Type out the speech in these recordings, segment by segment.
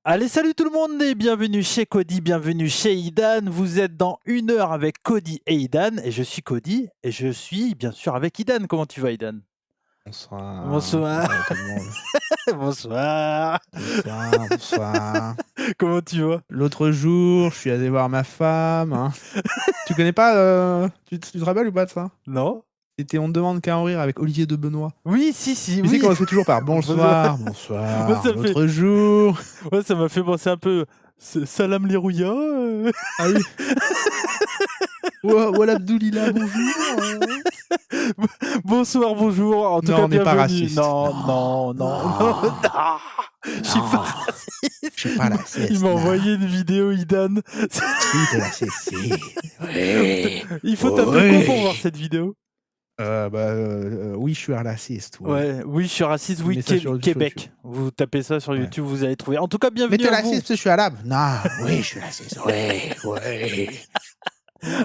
Allez, salut tout le monde et bienvenue chez Cody, bienvenue chez Idan. Vous êtes dans 1 heure avec Cody et Idan et je suis Cody et je suis bien sûr avec Idan. Comment tu vas, Idan? Bonsoir, Bonsoir. bonsoir à tout le monde. Bonsoir. Bonsoir, bonsoir. Comment tu vas? L'autre jour, je suis allé voir ma femme. Hein. Tu connais pas tu te rappelles ou pas de ça? Non? C'était On ne demande qu'à en rire avec Olivier de Benoît. Oui, si, Tu sais oui. qu'on se fait toujours par bonsoir, Moi, bonsoir, ça me fait... l'autre jour. Ouais, ça m'a fait penser un peu Salam les rouillas. Ah oui. Voilà Abdoulila, bonjour. Bonsoir, bonjour. En tout Non, cas, on n'est pas bienvenue. raciste. Non. Je suis pas raciste. Je suis pas raciste. Il m'a envoyé une vidéo, Idan. Oui, de la CC. Oui. Il faut taper quoi pour voir cette vidéo? Oui, je suis un raciste. Oui. Ouais, oui, je suis raciste, oui, Mets ça sur Québec. YouTube. Vous tapez ça sur Ouais. YouTube, vous allez trouver. En tout cas, Mais bienvenue t'es à vous. raciste parce que je suis arabe. Non, oui, je suis raciste. Oui.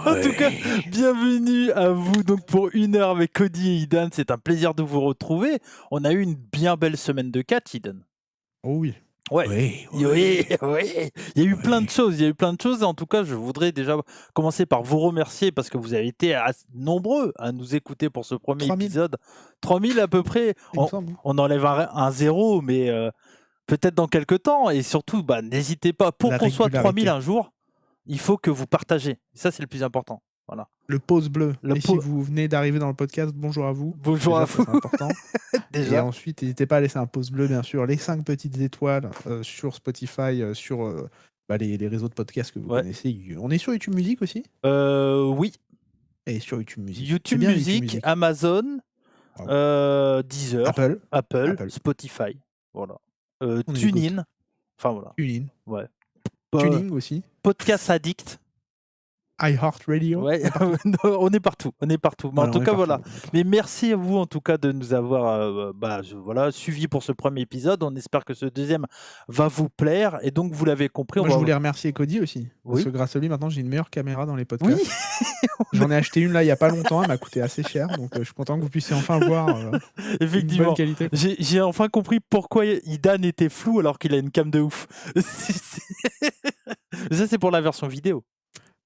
En tout cas, bienvenue à vous donc pour 1 heure avec Cody et Idan. C'est un plaisir de vous retrouver. On a eu une bien belle semaine de 4, Idan. Oh oui. Ouais. Oui. Il y a eu plein de choses. En tout cas, je voudrais déjà commencer par vous remercier parce que vous avez été nombreux à nous écouter pour ce premier 3000. épisode. 3000 à peu près. Il me semble. On enlève un zéro, mais peut-être dans quelques temps. Et surtout, n'hésitez pas, pour La qu'on soit 3000 régularité. un jour, il faut que vous partagez. Ça, c'est le plus important. Voilà. Le pouce bleu. Le Et si vous venez d'arriver dans le podcast, bonjour à vous. Bonjour Déjà, à ça, vous. c'est important. Déjà. Et ensuite, n'hésitez pas à laisser un pouce bleu, bien sûr. Les 5 petites étoiles sur Spotify, sur les réseaux de podcasts que vous connaissez. On est sur YouTube Music aussi. Oui. Et sur YouTube Music. YouTube Music, Amazon, Deezer, Apple, Spotify. Voilà. TuneIn. Enfin voilà. TuneIn. Ouais. Tuning aussi. Podcast Addict. iHeartRadio. Ouais, on est partout. Mais en tout cas, voilà. Mais merci à vous, en tout cas, de nous avoir suivis pour ce premier épisode. On espère que ce deuxième va vous plaire. Et donc, vous l'avez compris. Moi, je voulais remercier Cody aussi. Parce que grâce à lui, maintenant, j'ai une meilleure caméra dans les podcasts. Oui. J'en ai acheté une là il n'y a pas longtemps. Elle m'a coûté assez cher. Donc, je suis content que vous puissiez enfin voir effectivement, une bonne qualité. J'ai enfin compris pourquoi Idan était flou alors qu'il a une cam de ouf. Ça, c'est pour la version vidéo.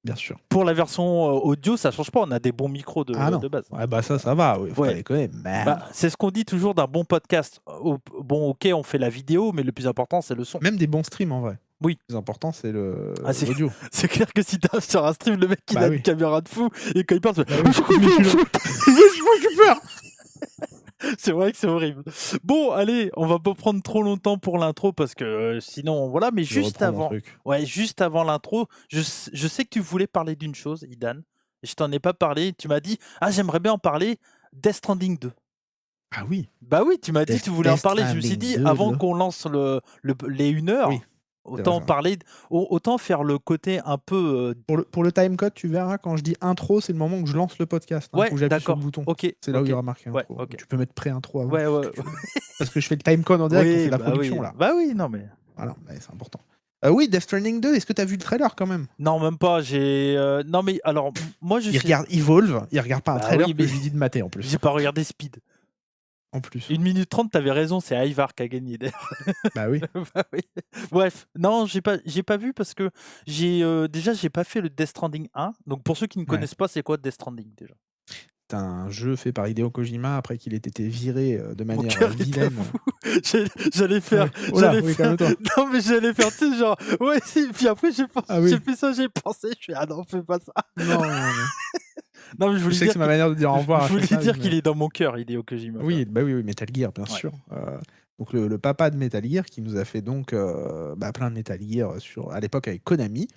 Bien sûr. Pour la version audio, ça change pas. On a des bons micros de base. Ouais, ça va. Oui, faut pas déconner. C'est ce qu'on dit toujours d'un bon podcast. Bon, ok, on fait la vidéo, mais le plus important, c'est le son. Même des bons streams en vrai. Oui. Le plus important, c'est l'audio. C'est clair que si t'as sur un stream, le mec il a une caméra de fou et quand il parle, c'est vrai que c'est horrible. Bon, allez, on va pas prendre trop longtemps pour l'intro parce que sinon, voilà. Mais juste avant l'intro, je sais que tu voulais parler d'une chose, Idan. Je t'en ai pas parlé. Tu m'as dit, j'aimerais bien en parler. Death Stranding 2. Ah oui. Bah oui, tu m'as dit que tu voulais en parler. Je me suis dit, avant qu'on lance les 1 heure, autant faire le côté un peu. Pour le timecode, tu verras, quand je dis intro, c'est le moment où je lance le podcast. Où j'appuie sur le bouton. C'est là où il y aura marqué intro. Tu peux mettre pré-intro avant. Parce que je fais le timecode en direct, on fait la production là. Bah oui, non mais. Voilà, c'est important. Oui, Death Stranding 2, est-ce que tu as vu le trailer quand même? Non, même pas. Non, mais alors, moi je. Il regarde Evolve, il regarde pas un trailer que je lui dis de mater en plus. J'ai pas regardé Speed. En plus. 1 minute 30, t'avais raison, c'est Ivar qui a gagné d'ailleurs. Bah oui. Bref, non, j'ai pas vu parce que j'ai pas fait le Death Stranding 1. Donc pour ceux qui ne connaissent pas, c'est quoi Death Stranding déjà? C'est un jeu fait par Hideo Kojima après qu'il ait été viré de manière vilaine. J'allais faire. Non, mais j'allais faire, tu sais, genre. Ouais, si. Puis après, j'ai fait ça, j'ai pensé. Je suis non, fais pas ça. Non. Non, mais je voulais dire que c'est ma manière de dire au revoir. Je voulais dire qu'il est dans mon cœur, Hideo Kojima. Oui, Metal Gear, bien sûr. Donc le papa de Metal Gear qui nous a fait donc plein de Metal Gear à l'époque avec Konami.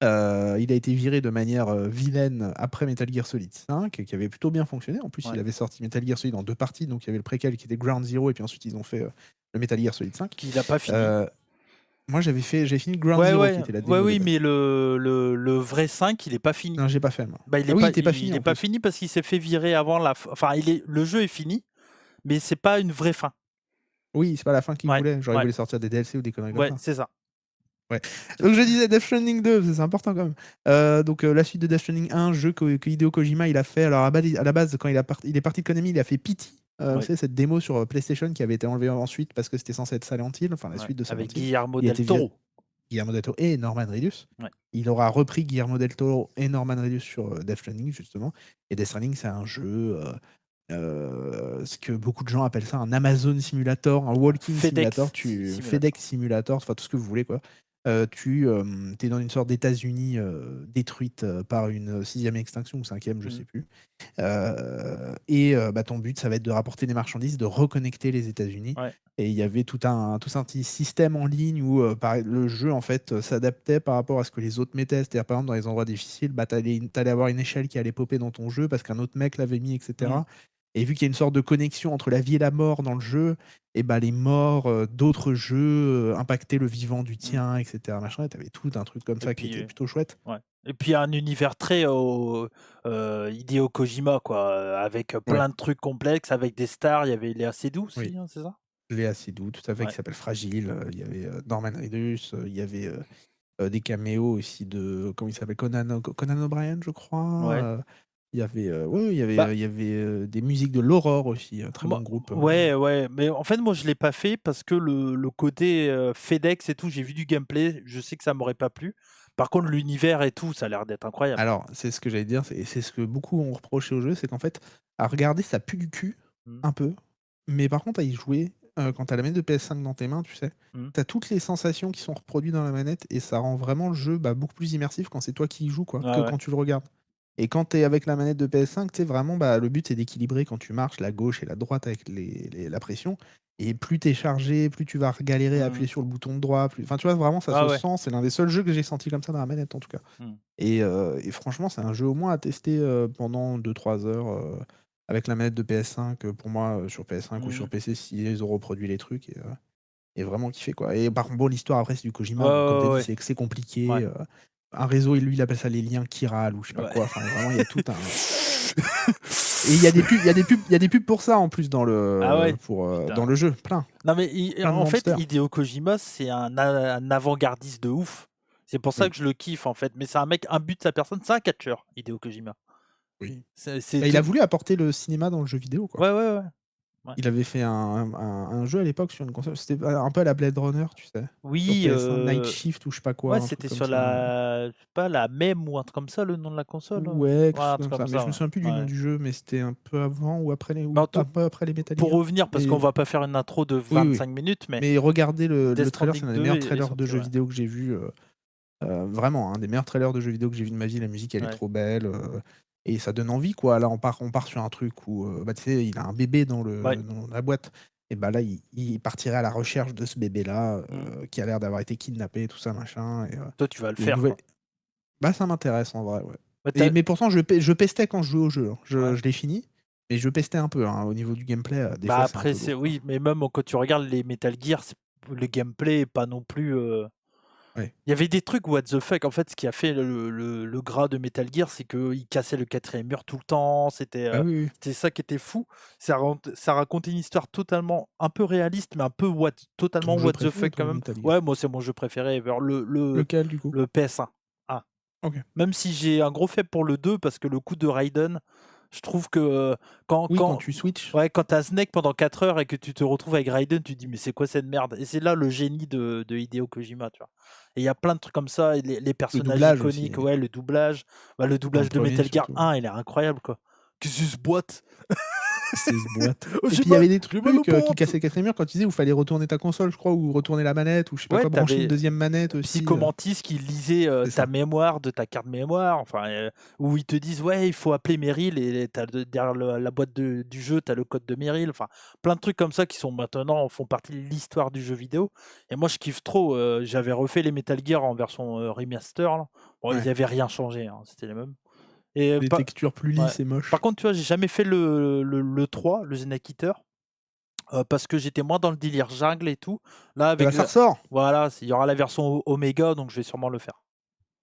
Il a été viré de manière vilaine après Metal Gear Solid 5, qui avait plutôt bien fonctionné. En plus, il avait sorti Metal Gear Solid en 2 parties. Donc il y avait le préquel qui était Ground Zero, et puis ensuite ils ont fait le Metal Gear Solid 5. Qu'il n'a pas fini. Moi, j'ai fini Ground Zero, qui était la démo. Oui, mais le vrai 5, il est pas fini. Non, j'ai pas fait, moi. Il est pas fini parce qu'il s'est fait virer avant la fin. Enfin, le jeu est fini, mais c'est pas une vraie fin. Oui, c'est pas la fin qu'il voulait. Genre, il voulait sortir des DLC ou des conneries comme ça. Ouais, c'est ça. Ouais. Donc je disais Death Stranding 2, c'est important quand même. Donc la suite de Death Stranding 1, jeu que Hideo Kojima il a fait. Alors à la base, quand il est parti de Konami, il a fait Pity. Vous savez, cette démo sur PlayStation qui avait été enlevée ensuite parce que c'était censé être Silent Hill, enfin la suite de Silent Hill. Avec Guillermo del Toro. Guillermo del Toro et Norman Reedus. Ouais. Il aura repris Guillermo del Toro et Norman Reedus sur, Death Stranding justement et Death Stranding c'est un jeu, ce que beaucoup de gens appellent ça un Amazon Simulator, un walking simulator, Simulator. FedEx Simulator, enfin tout ce que vous voulez quoi. Tu es dans une sorte d'États-Unis, détruite, par une, 6e extinction ou 5e, je sais plus. Bah, ton but, ça va être de rapporter des marchandises, de reconnecter les États-Unis. Ouais. Et il y avait tout un petit système en ligne où le jeu en fait s'adaptait par rapport à ce que les autres mettaient. C'est-à-dire, par exemple, dans les endroits difficiles, bah, tu allais avoir une échelle qui allait popper dans ton jeu parce qu'un autre mec l'avait mis, etc. Et vu qu'il y a une sorte de connexion entre la vie et la mort dans le jeu, et bah, les morts d'autres jeux impactaient le vivant du tien, etc. Machin, et tu avais tout un truc comme Et ça qui puis, était plutôt chouette. ouais. Et puis un univers très Hideo Kojima, quoi, avec Ouais, plein de trucs complexes, avec des stars. Il y avait Léa Seydoux oui. aussi, hein, c'est ça? Léa Seydoux, tout à fait, qui Ouais. s'appelle Fragile. Il y avait Norman Reedus, il y avait des caméos aussi de, comment il s'appelle, Conan O'Brien, je crois. Ouais. Il y avait, ouais, Bah, il y avait des musiques de l'Aurore aussi, un très bon moi groupe. ouais, ouais, mais en fait, moi, je l'ai pas fait parce que le côté, FedEx et tout, j'ai vu du gameplay, je sais que ça m'aurait pas plu. Par contre, l'univers et tout, ça a l'air d'être incroyable. Alors, c'est ce que j'allais dire, c'est ce que beaucoup ont reproché au jeu, c'est qu'en fait, à regarder, ça pue du cul, Mmh. un peu, mais par contre, à y jouer, quand tu as la manette de PS5 dans tes mains, tu sais, Mmh. tu as toutes les sensations qui sont reproduites dans la manette et ça rend vraiment le jeu, bah, beaucoup plus immersif quand c'est toi qui y joues, quoi, Ouais, que ouais. quand tu le regardes. Et quand tu es avec la manette de PS5, tu sais, vraiment, bah, le but, c'est d'équilibrer quand tu marches la gauche et la droite avec la pression. Et plus tu es chargé, plus tu vas galérer à Mmh. appuyer sur le bouton droit. Enfin, tu vois, vraiment, ça Ah se ouais. sent. C'est l'un des seuls jeux que j'ai senti comme ça dans la manette, en tout cas. Mmh. Et franchement, c'est un jeu au moins à tester pendant 2-3 heures avec la manette de PS5. Pour moi, sur PS5 ou sur Mmh. PC, si ils ont reproduit les trucs. Et vraiment kiffé, quoi. Et par contre, bon, l'histoire, après, c'est du Ouais, Kojima. Donc, comme tu as ouais, dit, ouais. c'est compliqué. Ouais. Un réseau, et lui, il appelle ça les liens chirales ou je sais pas Ouais. quoi. Enfin, vraiment, il y a tout un. Et il y a des pubs, il y a des pubs pour ça en plus Ah ouais? dans Putain. le jeu, plein, Non, mais plein de en fait, monsters. Hideo Kojima, c'est un avant-gardiste de ouf. C'est pour ça Oui, que je le kiffe, en fait. Mais c'est un mec, un but de sa personne, c'est un catcheur, Hideo Kojima. oui. C'est Bah, il a tout. voulu apporter le cinéma dans le jeu vidéo, quoi. Ouais, ouais, ouais. Ouais. Il avait fait un jeu à l'époque sur une console, c'était un peu à la Blade Runner, tu sais? Sur Oui, PS1, Night Shift ou je sais pas quoi, ouais, un truc c'était comme sur ça. la, je sais pas, la MEM ou un truc comme ça, le nom de la console. Ouais, quelque Ouais, chose un truc comme ça, comme mais je ça. me Ouais. souviens plus du nom Ouais. du jeu, mais c'était un peu avant ou après Mais ou un peu après les Metal pour Gear. revenir, parce qu'on Mais va pas faire une intro de oui, oui, 25 minutes, mais mais regardez Death le trailer, c'est Stranding l'un des 2 meilleurs est trailers de sorti, jeux ouais. vidéo que j'ai vu, vraiment un des meilleurs trailers de jeux vidéo que j'ai vu de ma vie. La musique, elle est Ouais. trop belle, et ça donne envie, quoi. Là, on part sur un truc où, bah, tu sais, il a un bébé Ouais. dans la boîte et bah, là, il partirait à la recherche de ce bébé-là, Mmh. qui a l'air d'avoir été kidnappé, tout ça, machin. Toi, tu vas le Il y a une faire, nouvelle. quoi. Bah, ça m'intéresse en vrai, ouais. Mais tu Mais pourtant je pestais quand je jouais au jeu, hein. ouais. Je l'ai fini, mais je pestais un peu, hein. Au niveau du gameplay, des Bah, fois, c'est un après, peu c'est lourd, quoi. oui, mais même quand tu regardes les Metal Gear, le gameplay est pas non plus. Ouais. Il y avait des trucs what the fuck. En fait, ce qui a fait le gras de Metal Gear, c'est qu'il cassait le quatrième mur tout le temps. Ah oui, oui. C'était ça qui était fou. Ça racontait une histoire totalement un peu réaliste, mais un peu Ton totalement jeu what the préféré, fuck quand toi, même. Metal Gear? Ouais, moi, c'est mon jeu préféré ever. Lequel, du coup? Le PS1. Ah. OK. Même si j'ai un gros faible pour le 2 parce que le coup de Raiden, je trouve que Oui, quand tu switches. ouais, quand t'as Snake pendant 4 heures et que tu te retrouves avec Raiden, tu te dis: «Mais c'est quoi cette merde?» Et c'est là le génie de Hideo Kojima, tu vois? Et il y a plein de trucs comme ça et les Le personnages doublage aussi, iconiques, ouais, le doublage. Bah, le dans le doublage de premier Metal Gear surtout. 1, il est incroyable, quoi. «Qu'est-ce que c'est ce boîte?» C'est ce boîte. «Oh, Et puis il y avait des j'ai mal aux trucs, qui potes!» cassaient le quatrième mur quand tu disais où fallait retourner ta console, je crois, ou retourner la manette ou je sais pas Ouais, quoi, brancher une t'avais deuxième manette aussi, Psychomantis qui lisait, c'est ta ça. mémoire de ta carte mémoire, enfin, où ils te disent: «Ouais, il faut appeler Meryl» et tu derrière la boîte du jeu, tu as le code de Meryl, enfin, plein de trucs comme ça qui sont maintenant font partie de l'histoire du jeu vidéo et moi je kiffe trop, j'avais refait les Metal Gear en version, remaster là. Bon, ils Ouais. avaient rien changé, hein, c'était les mêmes et Des pas textures plus ouais. lisses et Par moches. contre, tu vois, j'ai jamais fait le 3, le Snake Eater, parce que j'étais moins dans le délire jungle et tout. Là, Et bah, avec ça la ressort! voilà, il y aura la version Omega, donc je vais sûrement le faire.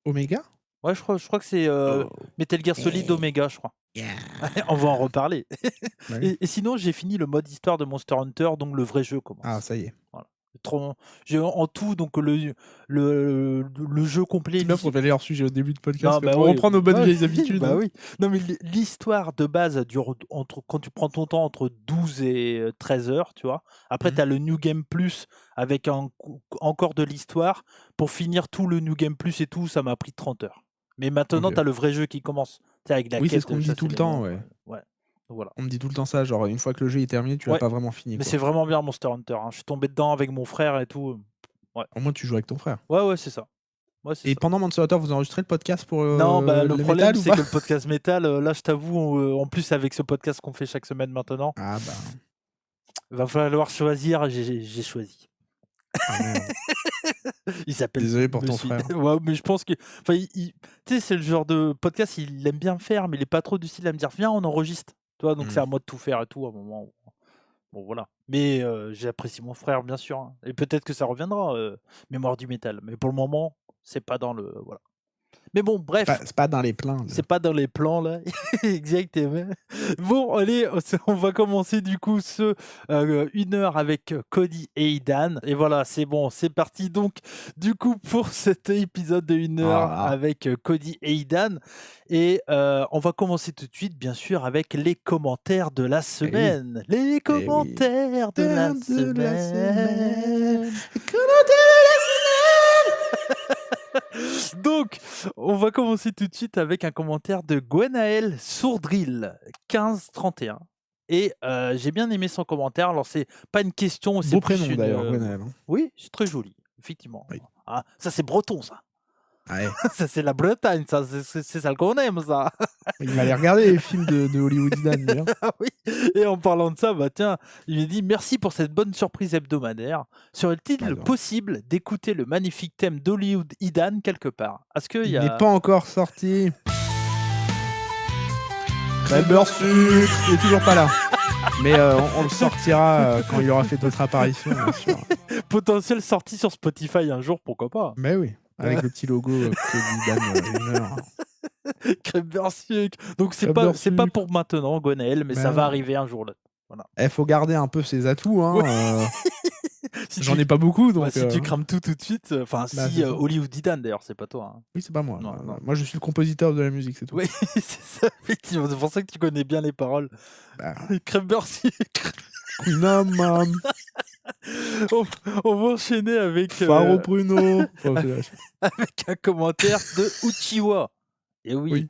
Omega? Ouais, je crois que c'est, Oh. Metal Gear Solid Eh, Omega, je crois. On va en yeah! reparler. Bah oui. Et sinon, j'ai fini le mode histoire de Monster Hunter, donc le vrai jeu Ah, commence. ça y est. Voilà. En tout, donc le jeu complet. C'est bien pour aller hors sujet au début de podcast, Non, bah pour oui, reprendre nos bonnes bah vieilles oui, habitudes. bah oui. Non, mais l'histoire de base dure quand tu prends ton temps entre 12 et 13 heures, tu vois. Après, tu as le New Game Plus avec encore de l'histoire. Pour finir tout le New Game Plus et tout, ça m'a pris 30 heures. Mais maintenant, Ok. tu as le vrai jeu qui commence. Tu sais, avec la Oui, c'est quête ce qu'on de me dit tout chasser le les temps, monstres. ouais. Ouais. Donc voilà. On me dit tout le temps ça, genre une fois que le jeu est terminé, tu l'as Ouais. pas vraiment fini, Mais quoi. c'est vraiment bien Monster Hunter, hein. Je suis tombé dedans avec mon frère et tout. Ouais. Au moins, tu joues avec ton frère. Ouais, c'est ça. Ouais, c'est Et ça. pendant Monster Hunter, vous enregistrez le podcast pour Non, bah, le le problème, métal ou c'est pas? que le podcast métal, là, je t'avoue, en plus avec ce podcast qu'on fait chaque semaine maintenant, Ah bah. va falloir choisir. J'ai choisi. Ah merde. Il s'appelle Désolé pour ton Monsieur. frère. Ouais, mais je pense que, enfin, tu sais, c'est le genre de podcast, il aime bien faire, mais il est pas trop du style à me dire, viens, on enregistre. Tu vois, donc c'est à moi de tout faire et tout à un moment. Bon, voilà. Mais j'apprécie mon frère, bien sûr, hein. Et peut-être que ça reviendra, Mémoire du métal. Mais pour le moment, c'est pas dans le. Voilà. Mais bon, bref. C'est pas dans les plans. C'est pas dans les plans là, exactement. Bon, allez, on va commencer du coup 1 heure avec Cody et Idan. Et voilà, c'est bon, c'est parti donc du coup pour cet épisode de 1 heure Ah, avec Cody et Idan. Et on va commencer tout de suite, bien sûr, avec les commentaires de la eh oui. semaine. Les Eh oui. commentaires de la semaine. Donc, on va commencer tout de suite avec un commentaire de Gwenaël Sourdrill 1531. Et j'ai bien aimé son commentaire. Alors, c'est pas une question, c'est Beau plus prénom une. d'ailleurs, Gwenaël. Oui, c'est très joli, effectivement. Oui. Ah, ça, c'est breton, ça. Ouais. Ça, c'est la Bretagne, ça. C'est ça qu'on aime, ça. Il va aller regarder les films de Hollywood Dan, lui, hein. Ah oui. Et en parlant de ça, bah tiens, il me dit merci pour cette bonne surprise hebdomadaire. Serait-il Bah, non. possible d'écouter le magnifique thème d'Hollywood Idan quelque part? Est-ce qu'il y Il a... n'est pas encore sorti. Beurre sucre, il est toujours pas là. Mais on le sortira quand il aura fait d'autres apparitions, bien sûr. Potentiel sortie sur Spotify un jour, pourquoi pas? Mais oui, avec le petit logo Cody Dan 1 heure. Crème beurre sucre. Donc c'est Crème pas beurre c'est pas sucre. pour maintenant, Gwenaël, mais Mais ça va non. arriver un jour là. Voilà. Faut garder un peu ses atouts, hein. Ouais. Si J'en tu- ai pas beaucoup, donc. Ouais, si tu crames tout de suite, enfin Bah, si c'est ça. Hollywood Idan d'ailleurs, c'est pas toi, hein. Oui, c'est pas moi. Non, non. Moi, je suis le compositeur de la musique, c'est tout. Oui, c'est ça, effectivement. C'est pour ça que tu connais bien les paroles. Bah, Crème beurre sucre. non, mam. on, on va enchaîner avec, Faro Bruno. avec un commentaire de Uchiwa. Et oui. Oui.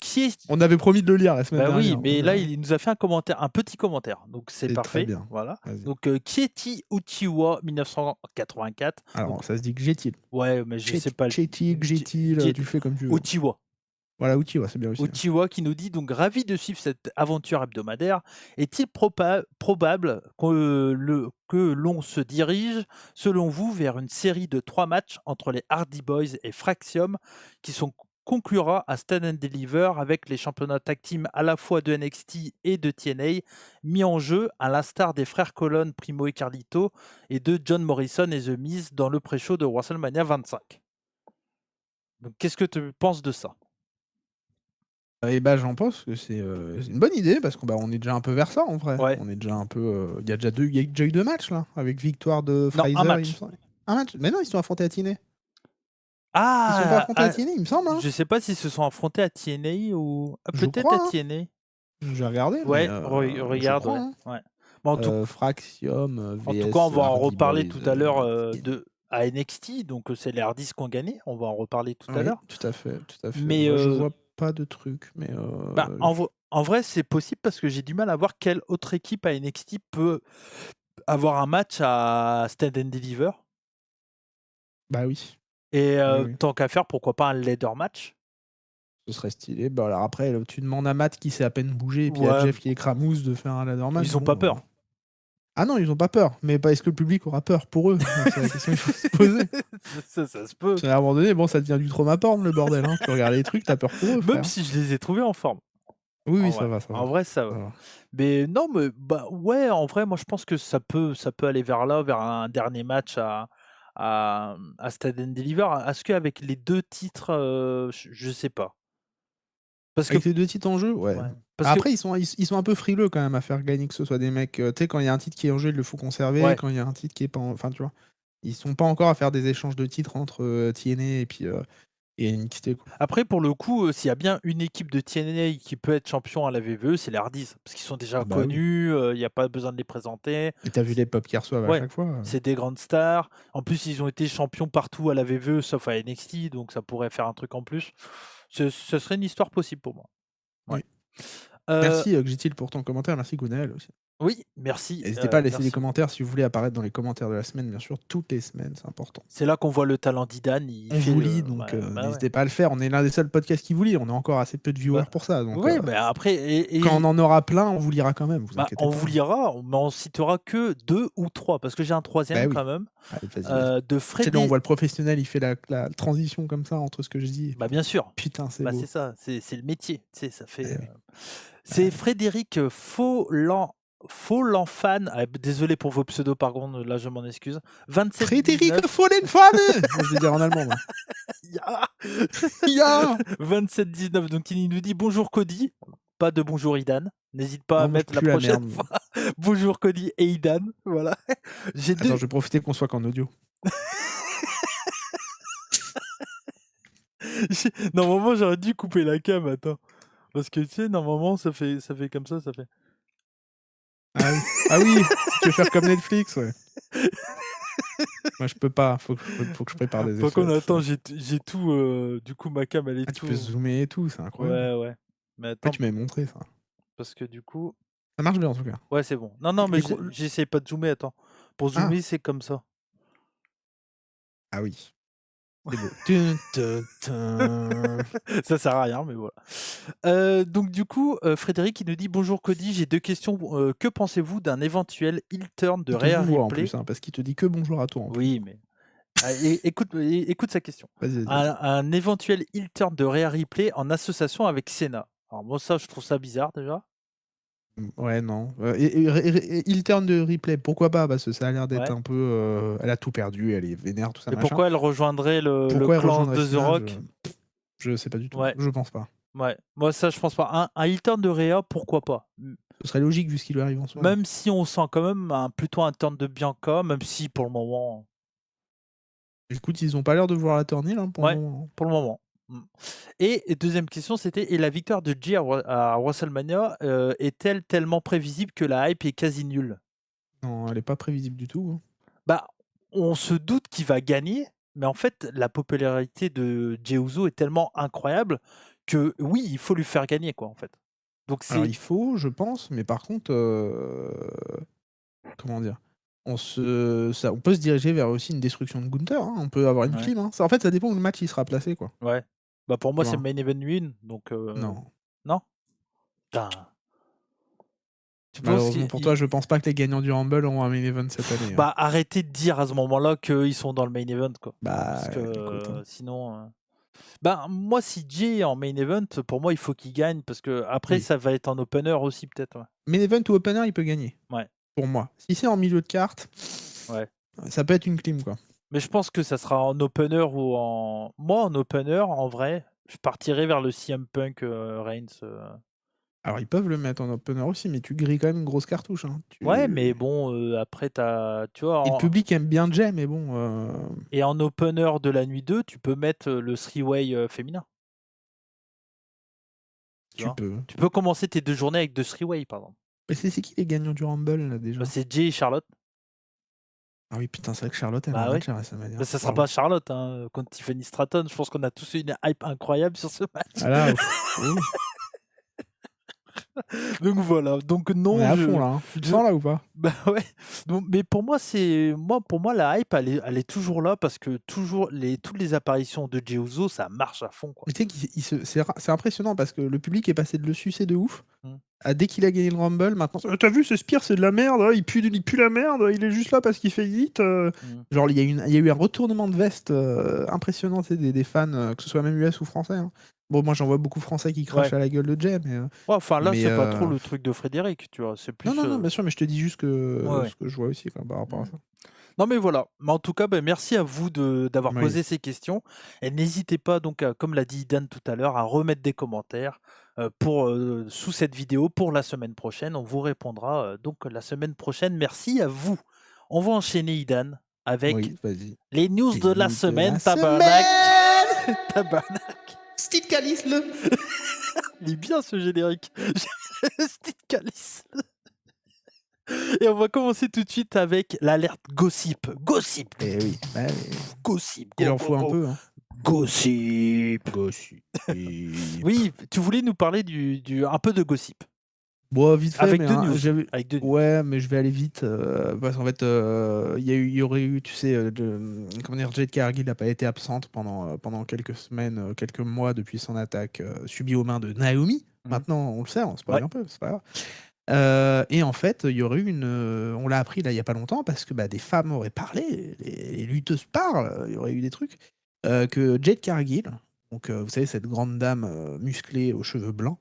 Qui est... On avait promis de le lire la semaine Bah dernière. oui, mais là, il nous a fait un commentaire, un petit commentaire. Donc c'est C'est parfait. très bien. Voilà. Vas-y. Donc Kieti Uchiwa 1984. Alors, Donc, ça se dit Gjetil. ouais, mais je sais pas. Gjetil, Gjetil, tu fais comme tu veux. Uchiwa. Voilà, Uchiwa, c'est bien aussi. Uchiwa qui nous dit donc ravi de suivre cette aventure hebdomadaire. Est-il probable que l'on se dirige, selon vous, vers une série de 3 matchs entre les Hardy Boys et Fraxium qui conclura à Stand and Deliver avec les championnats tag team à la fois de NXT et de TNA mis en jeu à l'instar des frères Colon, Primo et Carlito et de John Morrison et The Miz dans le pré-show de WrestleMania 25. Donc qu'est-ce que tu penses de ça? Et bah, j'en pense que c'est une bonne idée parce qu'on est déjà un peu vers ça en vrai. Ouais. On est déjà un peu. Il y a déjà eu 2 matchs là, avec victoire de Non, Fraser. un match. Il me semble. Un match. Mais non, ils se sont affrontés à TNA. Ah, Ils sont pas affrontés à TNA, il me semble. Hein. Je sais pas s'ils se sont affrontés à TNA ou Je peut-être crois, à hein. TNA. Je vais regarder. Ouais, mais, regarde. je crois, Ouais. hein. Ouais. Bon, Fraxium, VS, en tout cas, on va en Hardy reparler Boys, tout à l'heure à NXT. Donc, c'est les Hardys qui ont gagné. On va en reparler tout à oui, l'heure. tout à fait, tout à fait. Mais Moi, je vois pas de truc, mais. bah, en vrai, c'est possible parce que j'ai du mal à voir quelle autre équipe à NXT peut avoir un match à Stand and Deliver. Bah oui. Et Oui. tant qu'à faire, pourquoi pas un ladder match? Ce serait stylé. Bah alors après, tu demandes à Matt qui s'est à peine bougé et puis à Ouais. Jeff qui est cramousse de faire un ladder match. Ils ont pas peur. Ah non, ils ont pas peur. Mais est-ce que le public aura peur pour eux? C'est la question qu'il faut se poser. Ça se peut. À un moment donné, bon, ça devient du trauma porn le bordel. Hein. Tu regardes les trucs, t'as peur pour eux. Même Frère. si je les ai trouvés en forme. Oui, ça va. En vrai, ça va. Mais non, mais bah ouais, en vrai, moi je pense que ça peut aller vers là, vers un dernier match à Stand and Deliver. Est-ce qu'avec les 2 titres, je sais pas. Parce que Avec les 2 titres en jeu, ouais. ouais, parce que Après, ils sont un peu frileux quand même à faire gagner que ce soit des mecs, tu sais, quand il y a un titre qui est en jeu, il le faut conserver. ouais. Quand il y a un titre qui est pas en enfin, tu vois? Ils sont pas encore à faire des échanges de titres entre, TNA et puis, et NXT, quoi. Après, pour le coup, s'il y a bien une équipe de TNA qui peut être champion à la VVE, c'est les Hardys. Parce qu'ils sont déjà Ah bah oui. connus, il y a pas besoin de les présenter. Et tu vu les pubs qu'ils reçoivent à Ouais, chaque fois, c'est des grandes stars. En plus, ils ont été champions partout à la VVE, sauf à NXT, donc ça pourrait faire un truc en plus. Ce serait une histoire possible pour moi. Ouais. Oui. Heu, Merci, Gjitil pour ton commentaire, merci Gwenaël aussi. oui, merci, N'hésitez pas à laisser des merci. commentaires si vous voulez apparaître dans les commentaires de la semaine, bien sûr, toutes les semaines, c'est important. C'est là qu'on voit le talent d'Idan, il On fait, vous lit, donc ouais, bah, ouais. n'hésitez pas à le faire. On est l'un des seuls podcasts qui vous lit. On a encore assez peu de viewers Bah, pour ça, donc ouais, mais après quand on en aura plein, on vous lira quand même, vous bah, inquiétez on pas, vous hein. lira, mais on citera que 2 ou 3 parce que j'ai un Bah troisième oui. quand même, Allez, vas-y. de Tu sais, là, on Frédé voit le professionnel, il fait la transition comme ça entre ce que je dis et bah, puis bien sûr, putain, c'est bah, beau. c'est ça, c'est le métier, tu sais, ça Eh fait, oui. c'est Frédéric, Folanfan, ah, désolé pour vos pseudos par contre, là je m'en excuse, Frédéric 27-19. Follenfane! Moi, je vais dire en allemand, moi. Ya Ya! 27-19, donc il nous dit: «Bonjour Cody», pas de «Bonjour Idan», n'hésite pas à Non, moi, je mettre la pue la prochaine merde, moi. fois «Bonjour Cody et Idan», voilà. J'ai Attends, 2 je vais profiter qu'on soit qu'en audio. normalement j'aurais dû couper la cam, attends, parce que tu sais, normalement ça fait comme ça fait Ah oui. Ah oui, si tu veux faire comme Netflix, ouais. Moi, je peux pas, faut que je prépare des par effets, contre, tout ça. attends, j'ai tout, du coup ma cam elle est Ah, tu peux tout zoomer et tout, c'est incroyable. ouais, ouais, mais Ouais, attends, tu m'avais montré ça. parce que du coup Ça marche bien, en tout cas. ouais, c'est bon. Non, non, mais Les gros j'essaye pas de zoomer, attends. Pour ah! zoomer, c'est comme ça. Ah oui, c'est beau. Tun, tun, tun. Ça sert à rien, mais voilà. Donc du coup, Frédéric, il nous dit: «Bonjour Cody, j'ai 2 questions. Que pensez-vous d'un éventuel heel turn de Il te Rhea vouvoie en Ripley?» plus, hein, parce qu'il te dit que bonjour à toi en plus. Oui, mais écoute sa question. Vas-y, vas-y, vas-y. Un éventuel heel turn de Rhea Ripley en association avec Cena. Alors moi, ça, je trouve ça bizarre déjà. Ouais, non. Et il turn de replay, pourquoi pas? Parce que ça a l'air d'être Ouais. un peu, elle a tout perdu, elle est vénère, tout ça, Et machin. pourquoi elle rejoindrait le Pourquoi elle clan rejoindrait de The Cena? Rock? Je sais pas du tout. Ouais, Je pense pas. ouais. Moi, ça, je pense pas. Un heel turn de Rhea, pourquoi pas? Ce serait logique vu ce qui lui arrive en ce moment. Même si on sent quand même plutôt un turn de Bianca, même si pour le moment Écoute, ils ont pas l'air de vouloir la tourner là, pour le ouais, moment. pour le moment. Et 2e question, c'était: «Et la victoire de Jey à WrestleMania, est-elle tellement prévisible que la hype est quasi nulle?» Non, elle est pas prévisible du tout, hein. Bah, on se doute qu'il va gagner, mais en fait, la popularité de Jey Uso est tellement incroyable que oui, il faut lui faire gagner, quoi, en fait. Donc Alors c'est il faut, je pense, mais par contre, comment dire? On peut se diriger vers aussi une destruction de Gunther, hein. On peut avoir une ouais, clim, hein. Ça, en fait, ça dépend où le match il sera placé, quoi. ouais. Bah, pour moi, Tu c'est vois? main event win, donc Non. non? Putain. Tu penses Malheureusement qu'il pour toi, je pense pas que les gagnants du Rumble auront un main event cette année, hein. bah, arrêtez de dire à ce moment-là qu'ils sont dans le main event, quoi. Bah, Parce que écoute, hein. sinon, bah, moi, si Jey est en main event, pour moi, il faut qu'il gagne parce que après Oui. ça va être en opener aussi peut-être, ouais. Main event ou opener, il peut gagner, Ouais, pour moi. Si c'est en milieu de carte, ouais. ça peut être une clim, quoi. Mais je pense que ça sera en opener ou en moi, en opener, en vrai, je partirais vers le CM Punk, Reigns, Alors ils peuvent le mettre en opener aussi, mais tu grilles quand même une grosse cartouche, hein. ouais, mais bon, après tu vois, Et le public aime bien Jey, mais bon, et en opener de la nuit 2, tu peux mettre, le three-way, féminin, tu tu vois? peux. Tu peux commencer tes 2 journées avec 2 three-way, par exemple. Mais c'est qui les gagnants du Rumble, là, Bah, déjà? c'est Jey et Charlotte. Ah oui, putain, c'est vrai que Charlotte, elle a un Bah, oui. match à WrestleMania. Bah, ça sera Waouh. pas Charlotte, hein, contre Tiffany Stratton. Je pense qu'on a tous eu une hype incroyable sur ce match. Ah là, ouf, oui, Donc voilà, donc on est non, à fond là, hein. Tu te je sens là ou pas? bah, ouais, donc mais pour moi la hype elle est toujours là parce que toujours toutes les apparitions de Jey Uso, ça marche à fond, quoi. Mais tu sais c'est impressionnant parce que le public est passé de le sucer de ouf Mmh. à dès qu'il a gagné le Rumble, maintenant: «Tu vu ce Spear, c'est de la merde, il pue la merde, il est juste là parce qu'il fait hit», Mmh. genre il y a eu un retournement de veste, impressionnant, tu sais, des fans, que ce soit même US ou français, hein. Bon, moi j'en vois beaucoup français qui Ouais. crachent à la gueule de Jey, Ouais, enfin là, mais c'est pas trop le truc de Frédéric, tu vois? C'est non, plus, non, non, bien sûr, mais je te dis juste ouais, que ouais. ce que je vois aussi, quoi, par rapport à Mmh. ça. Non mais voilà, mais en tout cas, merci à vous d'avoir Oui. posé ces questions et n'hésitez pas donc à, comme l'a dit Dan tout à l'heure, à remettre des commentaires, sous cette vidéo pour la semaine prochaine. On vous répondra, donc la semaine prochaine. Merci à vous. On va enchaîner Idan avec Oui, vas-y. les news Les de la news de la semaine, tabarnak! semaine! Tabarnak! Steve Calice-le! Il est bien ce générique. Steve Calice. Et on va commencer tout de suite avec l'alerte gossip. Gossip. Eh oui, bah oui. Gossip. Il Go, en go, faut un go. peu, hein. Gossip. Gossip. Oui, tu voulais nous parler un peu de gossip. Bon, vite fait, Avec mais deux hein, news. Avec deux news. ouais, mais je vais aller vite parce qu'en fait, il y aurait eu, tu sais, comment dire, Jade Cargill n'a pas été absente pendant quelques semaines, quelques mois depuis son attaque subie aux mains de Naomi. Mhm. Maintenant, on le sait, on spoil Ouais. un peu, c'est pas grave. Et en fait, il y aurait eu on l'a appris là il y a pas longtemps parce que des femmes auraient parlé, les lutteuses parlent, il y aurait eu des trucs, que Jade Cargill, donc vous savez cette grande dame musclée aux cheveux blancs,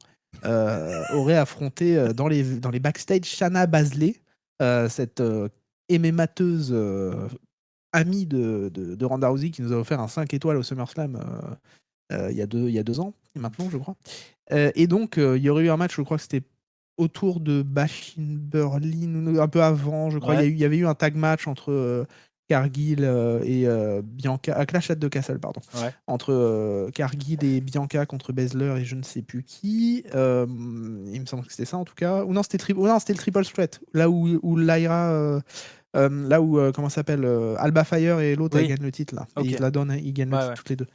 aurait affronté dans les backstage Shayna Baszler, cette MMA-teuse amie de Ronda Rousey qui nous a offert un 5 étoiles au SummerSlam il y a 2 ans maintenant, je crois. Et donc, il y aurait eu un match, je crois que c'était autour de Bashin Berlin, ou un peu avant, je crois. Ouais. Il y avait eu un tag match entre Cargill et Bianca, Clash at the Castle, pardon. Ouais. Entre Cargill et Bianca contre Baszler et je ne sais plus qui. Il me semble que c'était ça en tout cas. Ou non, c'était le Triple Threat, là où Lyra. Là où, comment ça s'appelle, Alba Fire et l'autre, elle Oui. gagne le titre là. Et Ok. ils gagnent le Ouais, titre ouais. toutes les deux.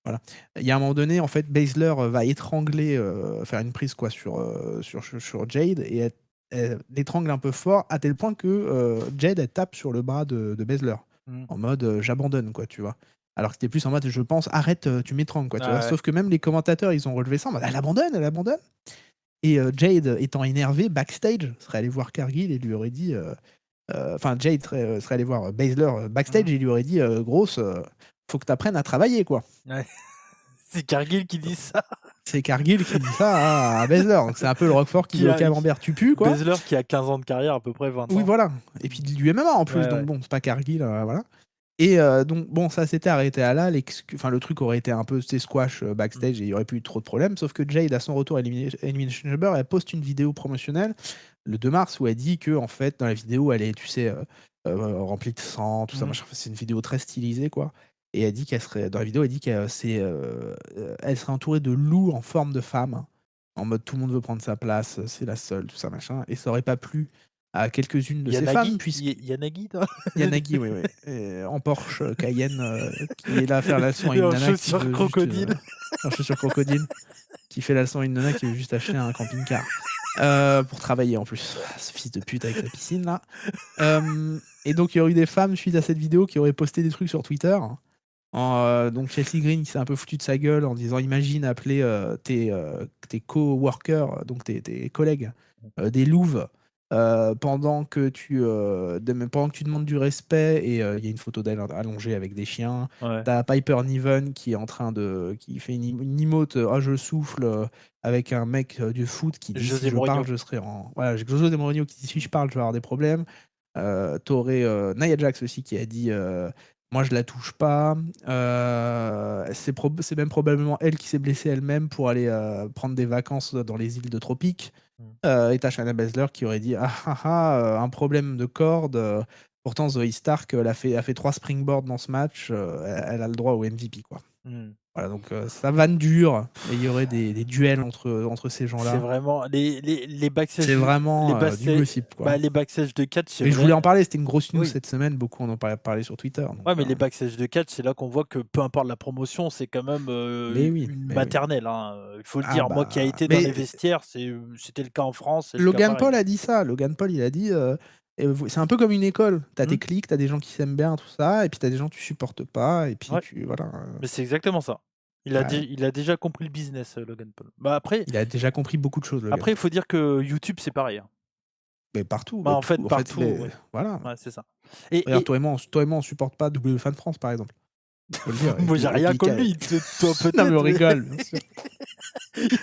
Voilà. Il y a un moment donné, en fait, Baszler va étrangler, faire une prise quoi sur Jade et elle l'étrangle un peu fort à tel point que Jade elle tape sur le bras de Baszler Mhm. en mode j'abandonne quoi, tu vois. Alors que c'était plus en mode je pense arrête, tu m'étrangles quoi, tu vois. Ouais. Sauf que même les commentateurs ils ont relevé ça en mode elle abandonne, elle abandonne. Et Jade étant énervée backstage serait allé voir Cargill et lui aurait dit, enfin Jade serait allé voir Baszler backstage Mhm. et lui aurait dit grosse, faut que tu apprennes à travailler quoi. Ouais. C'est Cargill qui dit ça. C'est Cargill qui dit ça à Baszler. Donc c'est un peu le Roquefort qui dit au camembert tu pues quoi. Baszler qui a 15 ans de carrière, à peu près 20 Oui ans. voilà. Et puis du MMA en plus, Ouais, donc ouais. bon, c'est pas Cargill, voilà. Et donc bon, ça s'était arrêté à là. Enfin, le truc aurait été un peu squash backstage et il y aurait plus eu trop de problèmes. Sauf que Jade, à son retour à Elimination Chamber, elle poste une vidéo promotionnelle le 2 mars où elle dit que en fait dans la vidéo elle est, tu sais, remplie de sang, tout ça. Mhm. Machin. Enfin, c'est une vidéo très stylisée quoi. Et elle dit qu'elle serait dans la vidéo, elle dit qu'elle elle serait entourée de loups en forme de femme, en mode tout le monde veut prendre sa place, c'est la seule, tout ça machin. Et ça aurait pas plu à quelques-unes de ces femmes puisque Yanagi, Yanagi, oui, oui. En Porsche Cayenne, qui est là à faire la leçon à Et une en nana qui chaussures veut crocodile. juste, en chaussures crocodile, qui fait la leçon à une nana qui veut juste acheter un camping-car pour travailler en plus. Ce fils de pute avec sa piscine là. Et donc il y aurait eu des femmes suite à cette vidéo qui auraient posté des trucs sur Twitter. Donc Chelsea Green qui s'est un peu foutu de sa gueule en disant imagine appeler tes co-workers, donc tes collègues, des louves pendant que tu demandes du respect. Et il y a une photo d'elle allongée avec des chiens. Ouais. T'as Piper Niven qui est en train qui fait une emote ah je souffle avec un mec du foot qui dit José si je Mourinho. parle je serai en voilà, j'ai José Mourinho qui dit si je parle je vais avoir des problèmes. T'aurais Nia Jax aussi qui a dit moi je la touche pas. C'est même probablement elle qui s'est blessée elle-même pour aller prendre des vacances dans les îles de tropiques. Et t'as Shayna Baszler qui aurait dit ah ah ah un problème de corde. Pourtant Zoe Stark elle a fait 3 springboards dans ce match. Elle a le droit au MVP quoi. Mhm. Voilà donc ça vanne dure et il y aurait des duels entre ces C'est gens-là. vraiment les backstage. C'est vraiment du backstage, gossip quoi. les backstage de catch, c'est Mais je vrai. voulais en parler, c'était une grosse news Oui. cette semaine, beaucoup en ont parlé sur Twitter. Donc, Ouais, mais les backstage de catch, c'est là qu'on voit que peu importe la promotion, c'est quand même mais oui, une mais oui. maternelle. Hein. Il faut le Ah dire. Moi qui ai bah, été dans mais les vestiaires, c'était le cas en France, c'est le cas Logan pareil. Paul a dit ça. Logan Paul, il a dit c'est un peu comme une école. T'as tes clics, t'as des gens qui s'aiment bien, tout ça, et puis t'as des gens que tu supportes pas, et puis Ouais. voilà. Mais c'est exactement ça. Il a déjà compris le business, Logan Paul. Bah après, Il a déjà compris beaucoup de choses, Logan. il faut dire que YouTube, c'est pareil. Hein. Mais partout, Bah, en fait, tout. partout. Ouais. Voilà. Ouais, c'est ça. Regarde, toi et moi, on supporte pas WFan France, par exemple. Faut le dire. Moi, j'ai rien contre lui. Toi, peut-être. Non, mais on rigole, bien sûr.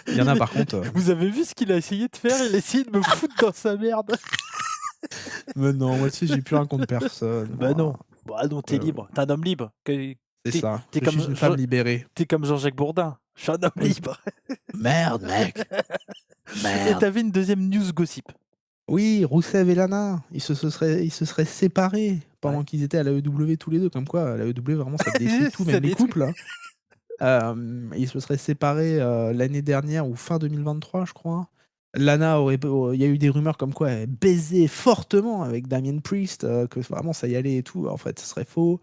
Il y en a, par contre. Vous avez vu ce qu'il a essayé de faire? Il a essayé de me foutre dans sa merde. Mais non, moi, tu sais, j'ai plus rien contre personne, Bah non. moi. Bah non, t'es Euh, libre. T'es un homme libre. c'est T'es ça. t'es Je suis comme, une femme libérée. t'es comme Jean-Jacques Bourdin. Je suis un homme Oui. libre. Merde, mec. Et Merde. t'avais une deuxième news gossip. Oui, Rousseff et Lana, ils se seraient séparés pendant Ouais. qu'ils étaient à la l'AEW tous les deux. Comme quoi, la l'AEW, vraiment, ça détruit tout, Ça même les détruit. couples, hein. Ils se seraient séparés l'année dernière ou fin 2023, je crois. Lana il y a eu des rumeurs comme quoi elle baisait fortement avec Damien Priest, que vraiment ça y allait et tout. En fait, ce serait faux.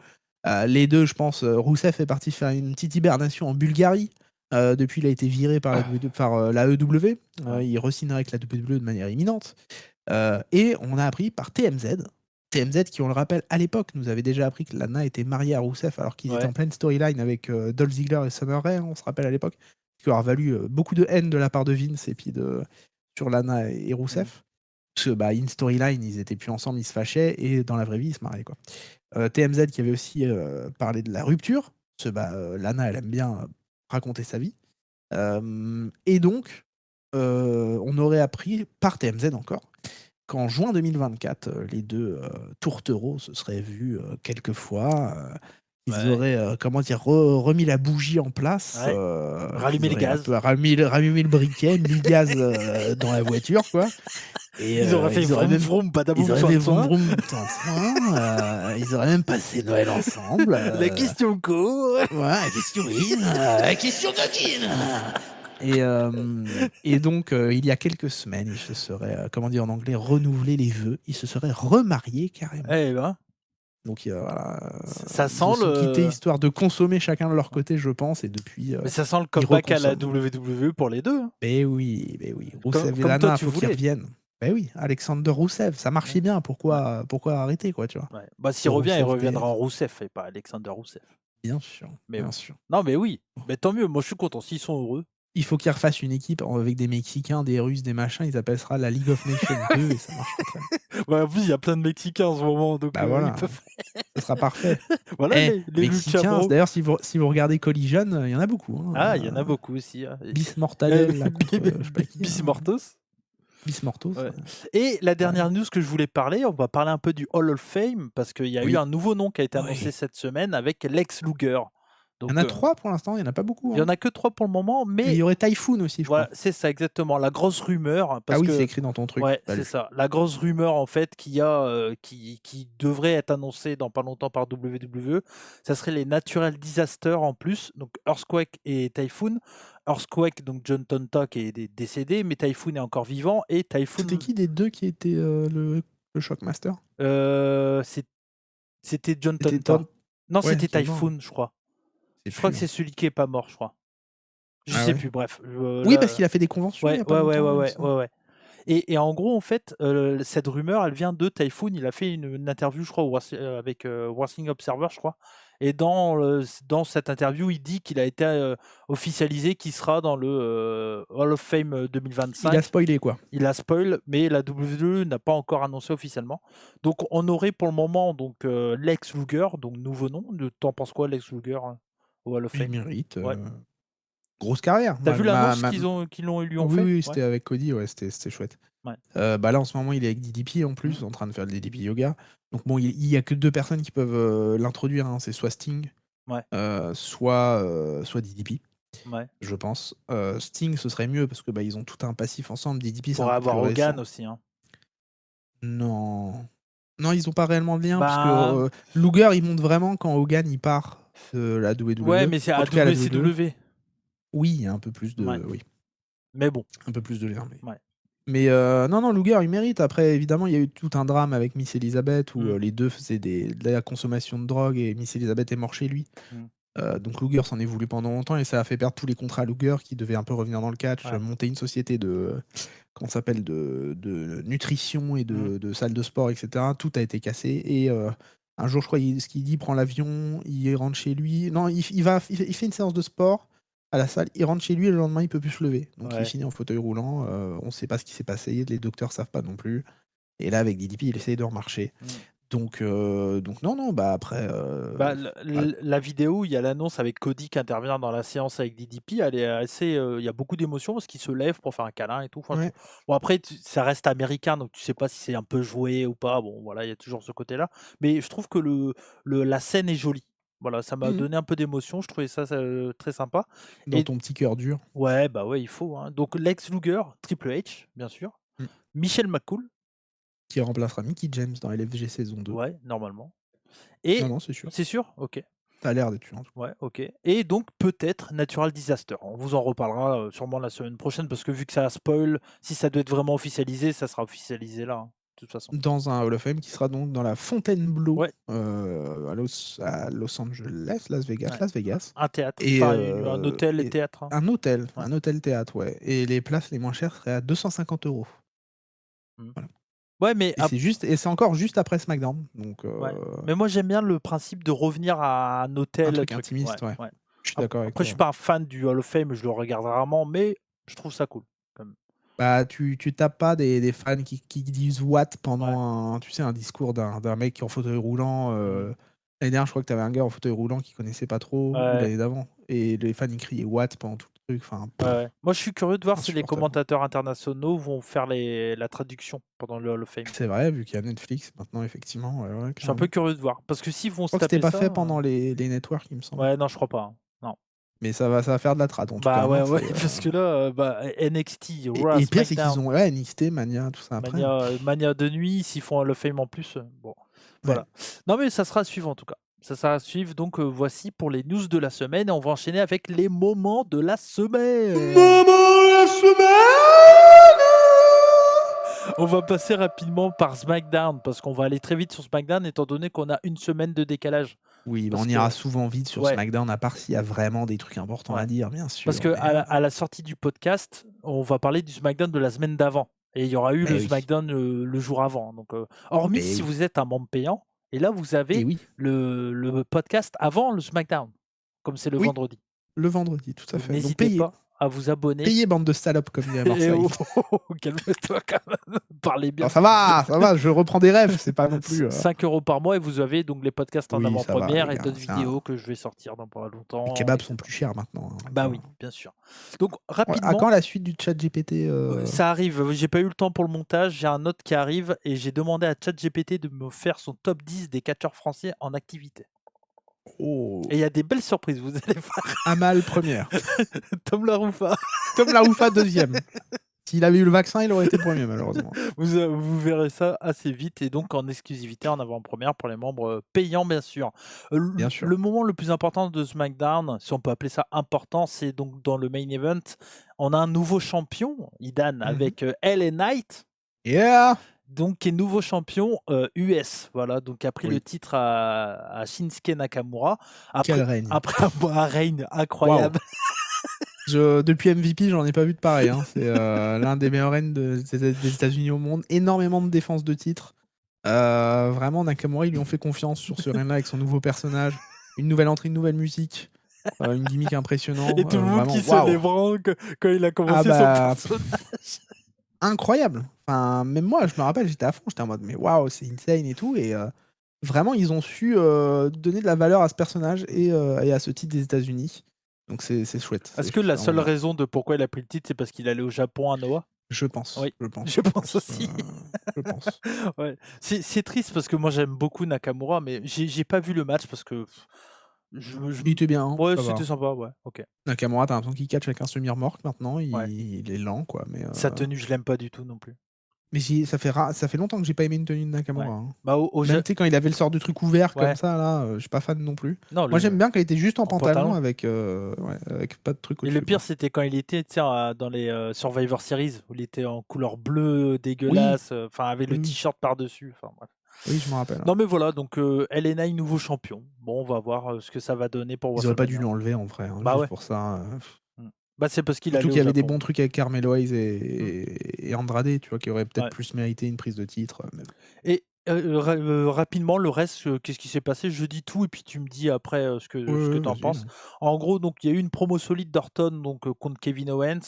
Les deux, je pense, Rousseff est parti faire une petite hibernation en Bulgarie. Depuis, il a été viré par la EW. Ouais. Il re-signera avec la WWE de manière imminente. Et on a appris par TMZ. TMZ, qui, on le rappelle, à l'époque, nous avait déjà appris que Lana était mariée à Rousseff alors qu'ils étaient Ouais. en pleine storyline avec Dolph Ziggler et Summer Rae, on se rappelle à l'époque, ce qui leur a valu beaucoup de haine de la part de Vince et puis sur Lana et Rousseff. Parce que, in storyline, ils étaient plus ensemble, ils se fâchaient, et dans la vraie vie, ils se mariaient, quoi. TMZ qui avait aussi parlé de la rupture, parce que Lana, elle aime bien raconter sa vie. Et donc, on aurait appris par TMZ encore qu'en juin 2024, les deux tourtereaux se seraient vus quelques fois. Ils Ouais. auraient, comment dire, remis la bougie en place. Ouais. Rallumer Ils les auraient un gaz. peu rallumé le briquet, mis le gaz dans la voiture, quoi. Et Ils auraient fait ils auraient vroom même vroom, ils badaboum, auraient soin fait de vroom soin. vroom tant de soin, ils auraient même passé Noël ensemble. La question co. Ouais, question in, question coquine. Et donc, il y a quelques semaines, ils se seraient, comment dire en anglais, renouvelé les vœux. Ils se seraient remariés carrément. Eh ben, Donc, voilà, ça ils se sent sont quittés le. histoire de consommer chacun de leur côté, je pense, et depuis, Mais ça sent le ils comeback à la reconsomment. WWE pour les deux. Hein. Mais oui, mais oui. Rousseff et Comme toi, Lana, tu faut qu'ils voulais. reviennent. Ben oui, Alexander Rousseff, ça marchait Ouais. bien. Ouais. Pourquoi arrêter, quoi, tu vois? Ouais. Bah, s'il Le revient, il Rousseff reviendra en DR. Rousseff et pas Alexander Rousseff. Bien sûr, Mais bien bon. sûr. Non, mais oui. Mais tant mieux. Moi, je suis content. S'ils sont heureux. Il faut qu'ils refassent une équipe avec des Mexicains, des Russes, des machins. Ils appellent ça la League of Nations 2 et ça marcherait très bien. Ouais, en plus, il y a plein de Mexicains en ce moment. Donc, Bah ils voilà, peuvent. ce sera parfait. Voilà Eh, les Lucha Mexicains, Bros. d'ailleurs, si vous regardez Collision, il y en a beaucoup. Ah, il y en a beaucoup aussi. Hein. Bis Mortadel là, contre je sais pas qui. Bis Mortos. Bis Mortos. Ouais. Et la Ouais. dernière news que je voulais parler, on va parler un peu du Hall of Fame parce qu'il y a eu Oui. un nouveau nom qui a été annoncé Oui. cette semaine avec Lex Luger. Il y en Donc, a 3 pour l'instant, il y en a pas beaucoup. il y Hein. en a que 3 pour le moment, Et il mais y aurait Typhoon aussi, je voilà, crois. c'est ça exactement. La grosse rumeur, Ah parce oui, c'est que écrit dans ton truc. ouais, Pas c'est lu. ça. La grosse rumeur en fait qui devrait être annoncée dans pas longtemps par WWE, ça serait les Natural Disasters en plus, donc Earthquake et Typhoon. Earthquake, donc John Tonta qui est décédé, mais Typhoon est encore vivant et C'était Typhoon, qui des deux qui était le Shockmaster? c'est c'était John C'était Tonta. Ton. Non, Ouais, c'était qui est mort. Typhoon, je crois. Je sais Je crois plus. que Hein. c'est celui qui est pas mort, je crois. Je Ah sais ouais. plus, bref. Oui, parce qu'il a fait des conventions il y Ouais, a pas ouais, ouais, ouais, longtemps, il me ouais, semble. ouais, ouais. Et en gros, en fait, cette rumeur, elle vient de Typhoon. Il a fait une interview, je crois, avec Wrestling Observer, je crois. Et dans cette interview, il dit qu'il a été officialisé, qu'il sera dans le Hall of Fame Il a 2025. spoilé, quoi. Il a spoil, mais la WWE n'a pas encore annoncé officiellement. Donc, on aurait pour le moment donc Lex Luger, donc nouveau nom. T'en penses quoi, Lex Luger, au Hall of Il Fame? mérite. Ouais. Grosse carrière. T'as vu l'annonce qu'ils lui ont Oui, fait? oui, Ouais. c'était avec Cody, ouais, c'était chouette. Ouais. Là, en ce moment, il est avec DDP en plus, en train de faire le DDP yoga. Donc bon, il y a que 2 personnes qui peuvent l'introduire, hein. C'est soit Sting, Ouais. soit DDP, Ouais. je pense. Sting, ce serait mieux parce que ils ont tout un passif ensemble. DDP, c'est un Pourrait peu plus avoir Hogan récent. aussi. Hein. Non. Non, ils ont pas réellement de lien parce que Ben, Luger, il monte vraiment quand Hogan il part de la ouais, WWE. mais c'est En à tout cas, la WWE. WCW. Oui, il y a un peu plus Ouais. de. Oui, Mais bon. un peu plus de lien. Ouais. Mais non, Luger, il mérite. Après, évidemment, il y a eu tout un drame avec Miss Elizabeth où les deux faisaient de la consommation de drogue et Miss Elizabeth est mort chez lui. Donc Luger s'en est voulu pendant longtemps et ça a fait perdre tous les contrats à Luger qui devait un peu revenir dans le catch, Ouais. monter une société comment ça s'appelle, de nutrition et de salle de sport, etc. Tout a été cassé et un jour, je crois, ce qu'il dit, il prend l'avion, il rentre chez lui. Non, il fait une séance de sport à la salle, il rentre chez lui et le lendemain, il peut plus se lever. Donc il Ouais. finit en fauteuil roulant. On ne sait pas ce qui s'est passé, les docteurs savent pas non plus. Et là, avec DDP, il essaye de remarcher. Donc non, non, bah, après, Bah, bah, la vidéo, il y a l'annonce avec Cody qui intervient dans la séance avec DDP, elle est assez, il y a beaucoup d'émotions parce qu'il se lève pour faire un câlin et tout. Enfin, ouais. bon après ça reste américain, donc tu sais pas si c'est un peu joué ou pas. Bon voilà, il y a toujours ce côté-là. Mais je trouve que la scène est jolie. Voilà, ça m'a Mmh. donné un peu d'émotion, je trouvais ça, très sympa Dans et ton petit cœur dur. ouais, bah, ouais, il faut, hein. Donc Lex Luger, Triple H, bien sûr, Mmh. Michel McCool, Qui remplacera Mickie James dans LFG saison 2. ouais, normalement Non, et non, c'est sûr. c'est sûr? OK. Ça a l'air d'être sûr, en tout cas. Ouais, OK et donc peut-être Natural Disaster. On vous en reparlera, sûrement la semaine prochaine parce que vu que ça spoil, si ça doit être vraiment officialisé, ça sera officialisé là, hein, de toute façon. Dans un Hall of Fame qui sera donc dans la Fontainebleau, Ouais, à Los Angeles, Las Vegas, ouais, Las Vegas un théâtre, et enfin un hôtel et et théâtre, hein. Ouais. un hôtel théâtre, ouais, et les places les moins chères seraient à 250 €. Mmh. Voilà, Ouais, mais et c'est encore juste après SmackDown, donc ouais, mais moi j'aime bien le principe de revenir à un un hôtel, truc truc. Ouais, intimiste, ouais. ouais. Je suis d'accord avec Après je suis toi. pas un fan du Hall of Fame, je le regarde rarement, mais je trouve ça cool, quand même. Bah, tu tapes pas des fans qui disent what Ouais. pendant un, tu sais, un discours d'un mec qui est en fauteuil roulant, Mmh. l'année dernière, je crois que tu avais un gars en fauteuil roulant qui connaissait pas trop, ou Ouais. l'année d'avant, et les fans ils criaient what pendant tout le truc, enfin, Ouais, ouais. Moi, je suis curieux de voir si les insupportable. commentateurs internationaux vont faire la traduction pendant le Hall of Fame. C'est vrai, vu qu'il y a Netflix maintenant, effectivement, ouais, ouais, Je suis un peu carrément. curieux de voir, parce que s'ils vont Je se crois que c'était taper pas ça, fait pendant les networks, il me semble. ouais, non, je crois pas, hein. Non. Mais ça va faire de la trad en tout cas, Bah, ouais, hein, ouais, c'est, parce que là, bah, NXT, et Raw, le pire, c'est qu'ils SmackDown, ont, ouais, NXT, Mania, tout ça après, hein. Mania de nuit, s'ils font un Hall of Fame en plus, bon, Ouais. voilà. Non, mais ça sera à suivre en tout cas. Ça sera à suivre, donc voici pour les news de la semaine et on va enchaîner avec les moments de la semaine. Maman la semaine! On va passer rapidement par SmackDown parce qu'on va aller très vite sur SmackDown étant donné qu'on a une semaine de décalage. Oui, bah, Parce on que ira souvent vite sur ouais, SmackDown, à part s'il y a vraiment des trucs importants ouais. à dire, bien Parce sûr, que mais à la sortie du podcast, on va parler du SmackDown de la semaine d'avant et il y aura eu le eh oui, SmackDown, le jour avant donc hormis eh si oui, vous êtes un membre payant et là vous eh avez oui, le podcast avant le SmackDown, comme c'est le oui, vendredi. le vendredi, tout à Donc fait. Donc n'hésitez payez, pas à vous abonner payez bande de salopes comme dit à et Marseille. oh, calme-toi quand même, parlez bien. Alors ça va, je reprends des rêves, c'est pas non plus, 5 € par mois et vous avez donc les podcasts en oui, ça va avant-première les et gars, d'autres vidéos que je vais sortir dans pas les longtemps kebabs et sont cetera. plus chers maintenant, hein, donc Bah oui, bien sûr. Donc ouais, à rapidement, quand la suite du ChatGPT, ça arrive, j'ai pas eu le temps pour le montage, j'ai un autre qui arrive et j'ai demandé à ChatGPT de me faire son top 10 des catcheurs français en activité Oh! et il y a des belles surprises, vous allez voir. Amal 1re, Tom Laroufa, Tom Laroufa 2e. S'il avait eu le vaccin, il aurait été 1er malheureusement. vous verrez ça assez vite et donc en exclusivité en avant-première pour les membres, payants bien sûr. Bien sûr. Le moment le plus important de SmackDown, si on peut appeler ça important, c'est donc dans le main event, on a un nouveau champion, Idan, Mmh. avec, LA Knight, Yeah! donc qui est nouveau champion, US, voilà, donc qui a pris le Oui, titre à Shinsuke Nakamura quel après règne. après un règne Waouh! incroyable. Depuis MVP, j'en ai pas vu de pareil, hein. C'est, l'un des meilleurs reigns des États-Unis au monde. Énormément de défense de titre. Vraiment Nakamura, ils lui ont fait confiance sur ce reign-là avec son nouveau personnage, une nouvelle entrée, une nouvelle musique, une gimmick Et impressionnant, tout le monde vraiment qui se waouh! lève quand il a Ah commencé son bah, personnage. incroyable! Enfin, même moi, je me rappelle, j'étais à fond, j'étais en mode: «Mais waouh, c'est insane et tout», et vraiment ils ont su, donner de la valeur à ce personnage et à ce titre des États-Unis. Donc c'est chouette, Est-ce que c'est la vraiment seule bien. raison de pourquoi il a pris le titre, c'est parce qu'il allait au Japon à Noah? Je pense, Oui, je pense, je je pense pense, aussi. je pense. Ouais. C'est triste parce que moi j'aime beaucoup Nakamura, mais j'ai pas vu le match parce que je Il était bien, hein, ouais, ça c'était va. sympa, ouais, OK. Nakamura, tu l'impression qu'il catch avec un semi-remorque maintenant, Ouais. il est lent quoi, Sa tenue, je l'aime pas du tout non plus. mais ça fait longtemps que j'ai pas aimé une tenue de Ouais. Nakamura, hein. Bah, au Même, Ja tu sais, quand il avait le sort de truc ouvert comme ouais. ça là, je suis pas fan non plus. Non, Moi, j'aime le bien quand il était juste en en pantalon pantalon. avec, ouais, avec pas de truc Et le au-dessus, pire, quoi. c'était quand il était, tu sais, dans les, Survivor Series où il était en couleur bleue Oui, dégueulasse, enfin avec le oui, oui. t-shirt par-dessus, enfin bref. Oui, je me rappelle, ouais. Non mais voilà, donc LA nouveau champion. Bon, on va voir, ce que ça va donner pour Ils auraient pas dû WrestleMania. l'enlever en vrai, hein, Bah juste ouais. pour ça, Mmh. Bah, c'est parce qu'il surtout allait qu'il au y avait des Japon. bons trucs avec Carmelo Hayes Mmh. et Andrade, tu vois, qui auraient peut-être Ouais. plus mérité une prise de titre, mais bon. Et Rapidement, le reste, qu'est-ce qui s'est passé? Je dis tout et puis tu me dis après, Ouais, ce que ouais, tu en vas-y, penses. En gros, donc il y a eu une promo solide d'Orton donc contre Kevin Owens,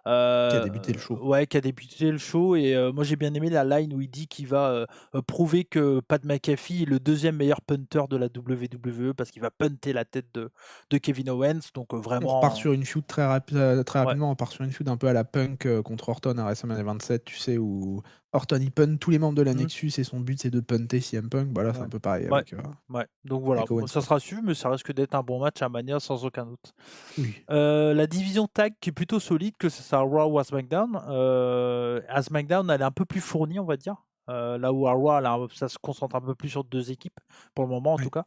qui a débuté le show. ouais, qui a débuté le show et moi j'ai bien aimé la line où il dit qu'il va, prouver que Pat McAfee est le deuxième meilleur punter de la WWE parce qu'il va punter la tête de Kevin Owens donc On repart vraiment sur une feud très ouais, rapidement, on part sur une feud un peu à la Punk, contre Orton à WrestleMania 27, tu sais, où Orton, il punt tous les membres de la mmh, Nexus et son but, c'est de punter CM Punk. Bah, là, c'est ouais, un peu pareil ouais, avec, ouais, donc voilà, avec Owens, ça quoi. sera à suivre mais ça risque d'être un bon match à Mania sans aucun doute. Oui. La division tag qui est plutôt solide, que ce soit Raw ou à SmackDown. À SmackDown, elle est un peu plus fournie, on va dire. Là où à Raw, ça se concentre un peu plus sur 2 équipes, pour le moment en tout Oui.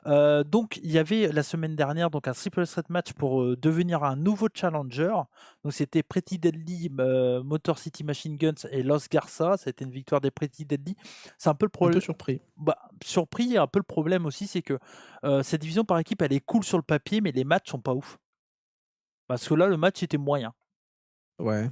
cas. Donc il y avait la semaine dernière donc un triple threat match pour, devenir un nouveau challenger. Donc c'était Pretty Deadly, Motor City Machine Guns et Los Garza. Ça a été une victoire des Pretty Deadly. C'est un peu le Un peu problème. surpris. Bah, surpris et un peu le problème aussi, c'est que, cette division par équipe, elle est cool sur le papier, mais les matchs sont pas ouf. Parce que là, le match était moyen. Ouais.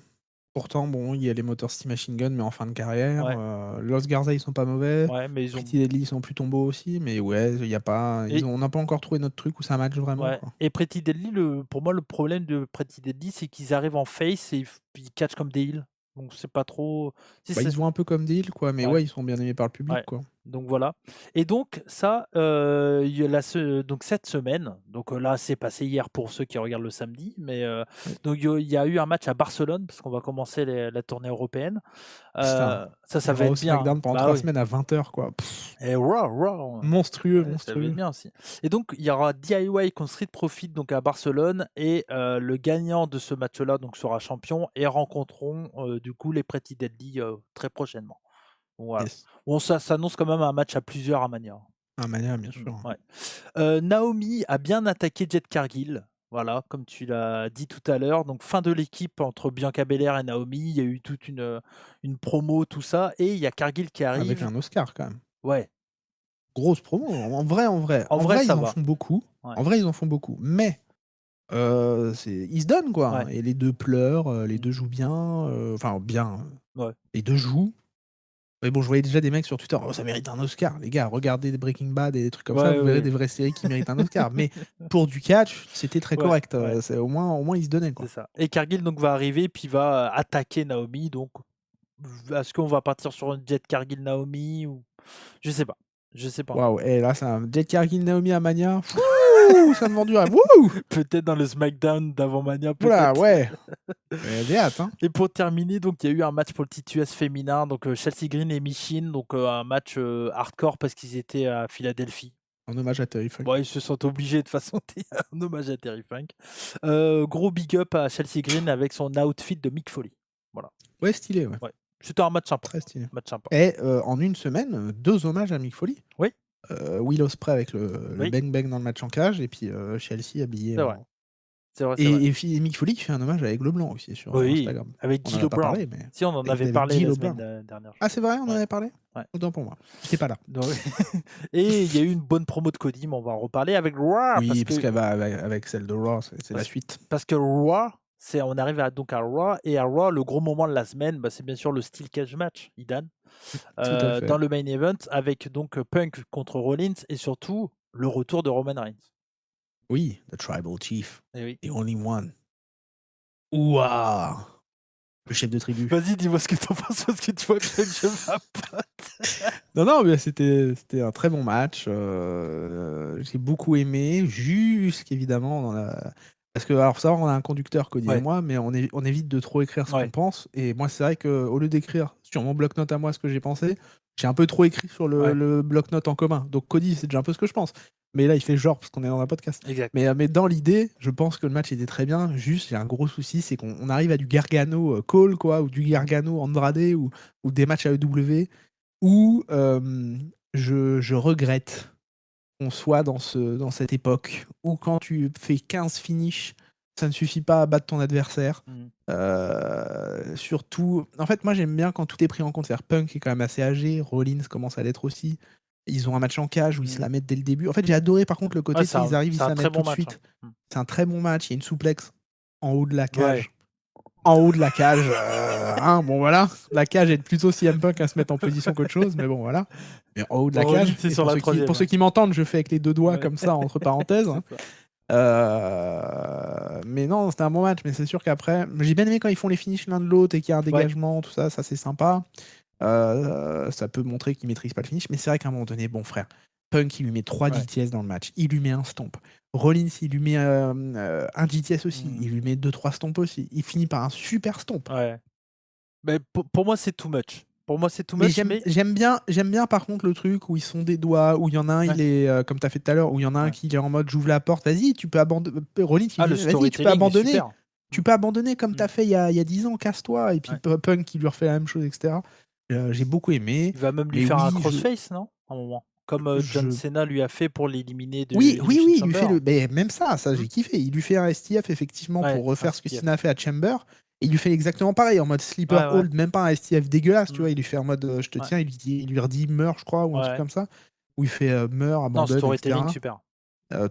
Pourtant, bon, il y a les Motor City Machine Gun, mais en fin de carrière. Ouais, Los Garza, ils sont pas mauvais. ouais, mais ils ont Pretty Deadly, ils sont plutôt beaux aussi, mais ouais, il y a pas et on n'a pas encore trouvé notre truc où ça match vraiment, ouais quoi. et Pretty Deadly, pour moi, le problème de Pretty Deadly, c'est qu'ils arrivent en face et ils catchent comme des heels. Donc c'est pas trop si Bah, ils c'est se voient un peu comme des heels, quoi, mais ouais. ouais, ils sont bien aimés par le public, Ouais, quoi. donc voilà et donc ça, il y a donc cette semaine, donc là, c'est passé hier pour ceux qui regardent le samedi, mais Oui. donc il y a eu un match à Barcelone parce qu'on va commencer la tournée européenne. Putain, Ça du va Raw être bien, hein. SmackDown pendant Bah 3 oui semaines à 20h, quoi. Pff, et Raw, monstrueux, ouais, ça va être monstrueux. bien aussi et donc il y aura DIY contre Street Profit donc à Barcelone et le gagnant de ce match-là donc sera champion et rencontreront, du coup les Pretty Deadly, très prochainement. Voilà. Yes. Bon, ça s'annonce quand même un match à plusieurs à Mania. Un Mania, bien Mmh, sûr. ouais. Naomi a bien attaqué Jade Cargill, voilà, comme tu l'as dit tout à l'heure. Donc fin de l'équipe entre Bianca Belair et Naomi. Il y a eu toute une promo, tout ça et il y a Cargill qui Avec arrive. un Oscar, quand même. Ouais, Grosse promo, en vrai, en vrai. en En vrai, vrai, ça ils en va. font beaucoup. Ouais, En vrai, ils en font beaucoup. Mais, ils se donnent, quoi, ouais, hein, et les 2 pleurent, les mmh, 2 jouent bien, enfin bien, ouais, les 2 jouent. Mais bon, je voyais déjà des mecs sur Twitter: «Oh, ça mérite un Oscar, les gars, regardez des Breaking Bad et des trucs comme ça, ouais, vous verrez ouais, des vraies séries qui méritent un Oscar». Mais pour du catch, c'était très ouais, correct, ouais, c'est au moins ils se donnaient, c'est quoi. ça et Cargill donc va arriver puis va attaquer Naomi donc est-ce qu'on va partir sur une Jade Cargill Naomi ou je sais pas. Je sais pas encore. Waouh, et là, ça Jade Cargill, Naomi à Mania, fouh, ça me vend du rêve, wouhou! Peut-être dans le SmackDown d'avant Mania, Ouh là, peut-être. ouais, j'ai hâte, hein. Et pour terminer, donc il y a eu un match pour le titre US féminin, donc Chelsea Green et Michin, donc un match, hardcore parce qu'ils étaient à Philadelphie. En hommage à Terry Funk. Bon, ils se sont obligés de toute façon en hommage à Terry Funk. Gros big up à Chelsea Green avec son outfit de Mick Foley. Voilà, Ouais, stylé, ouais, ouais. C'était un match sympa, très stylé. match sympa. Et en une semaine, 2 hommages à Mick Foley. Oui, Will Ospreay avec le oui, bang bang dans le match en cage, et puis, Chelsea habillé c'est vrai, en c'est vrai, c'est vrai. et Mick Foley qui fait un hommage avec Leblanc aussi sur, Oui, Instagram. avec On en D'Lo a pas Brown. parlé, mais Si, on en avait avec parlé la D'Lo semaine, Brown. dernière, je Ah, crois. c'est vrai? On en Ouais, avait parlé? ouais. Autant pour moi. J'étais pas là. Donc et il y a eu une bonne promo de Cody, mais on va en reparler avec Raw Oui, parce qu'elle va avec celle de Raw, c'est la parce suite. parce que Raw, on arrive donc à Raw et à Raw, le gros moment de la semaine, bah, c'est bien sûr le Steel Cage match, Idan, Tout à dans fait. le main event avec donc Punk contre Rollins et surtout le retour de Roman Reigns. Oui, The Tribal Chief, Eh oui. the only one. Ouah! Le chef de tribu. Vas-y, dis-moi ce que tu en penses parce que tu vois que je vapote. Non, non, mais c'était un très bon match, j'ai beaucoup aimé, jusqu'évidemment dans la parce que alors faut savoir, on a un conducteur, Cody et Ouais, moi, mais on évite de trop écrire ce qu'on ouais. pense, et moi, c'est vrai qu'au lieu d'écrire sur mon bloc-notes à moi ce que j'ai pensé, j'ai un peu trop écrit sur le Ouais, le bloc-notes en commun. Donc Cody, c'est déjà un peu ce que je pense. Mais là, il fait genre parce qu'on est dans un podcast. exact. Mais dans l'idée, je pense que le match était très bien. Juste, j'ai un gros souci, c'est qu'on arrive à du Gargano, Cole, quoi, ou du Gargano Andrade, ou des matchs AEW où, je regrette qu'on soit dans cette époque où quand tu fais 15 finishes, ça ne suffit pas à battre ton adversaire. Mmh. Surtout en fait, moi, j'aime bien quand tout est pris en compte. C'est-à-dire Punk est quand même assez âgé, Rollins commence à l'être aussi. Ils ont un match en cage où ils se Mmh. la mettent dès le début. En fait, j'ai adoré par contre le Ouais, côté, tu sais, ils arrivent, ils c'est se un la très mettent tout bon de match, hein. suite. Mmh. C'est un très bon match, il y a une souplex en haut de la Ouais. cage. en haut de la cage. Bon voilà, la cage aide plutôt CM Punk à se mettre en position qu'autre chose, mais bon voilà. Mais en haut de la Rollins, cage. c'est Et sur la pour ceux troisième. qui m'entendent, je fais avec les deux doigts Ouais. comme ça, entre parenthèses. C'est Hein. ça. Mais non, c'était un bon match, mais c'est sûr qu'après, j'ai bien aimé quand ils font les finishes l'un de l'autre et qu'il y a un Ouais. dégagement, tout ça, ça c'est sympa. Ça peut montrer qu'ils maîtrisent pas le finish, mais c'est vrai qu'à un moment donné, bon frère, Punk il lui met 3 Ouais. GTS dans le match, il lui met un stomp. Rollins il lui met un GTS aussi, il lui met 2-3 stomps aussi. Il finit par un super stomp. Ouais. Mais pour moi, c'est too much. Pour moi, c'est too Mais much, mais j'aime bien par contre le truc où ils sont des doigts, où il y en a un, Ouais. il est comme t'as fait tout à l'heure, où il y en a un Ouais. qui est en mode j'ouvre la porte, vas-y, tu peux abandonner. Rollins il Ah, lui le dit vas-y, tu peux storytelling est abandonner. super. Tu peux abandonner comme t'as Mm. fait il y a 10 ans, casse-toi. Et puis Ouais. Punk qui lui refait la même chose, etc. J'ai beaucoup aimé. Il va même lui Mais faire un oui, crossface, non? À un moment. Comme John je... Cena lui a fait pour l'éliminer de Oui, Elimination il lui fait Chamber. mais même ça Mm. j'ai kiffé. Il lui fait un STF effectivement Ouais, pour refaire un ce que STF. Cena a fait à Chamber. Et il lui fait exactement pareil, en mode sleeper Ouais, ouais. hold, même pas un STF dégueulasse, tu Mm. vois. Il lui fait en mode je te Ouais. tiens, il lui redit meurs, je crois, ou un truc Ouais. comme ça. Où il fait meurs, Non, abandonne, storytelling etc. super.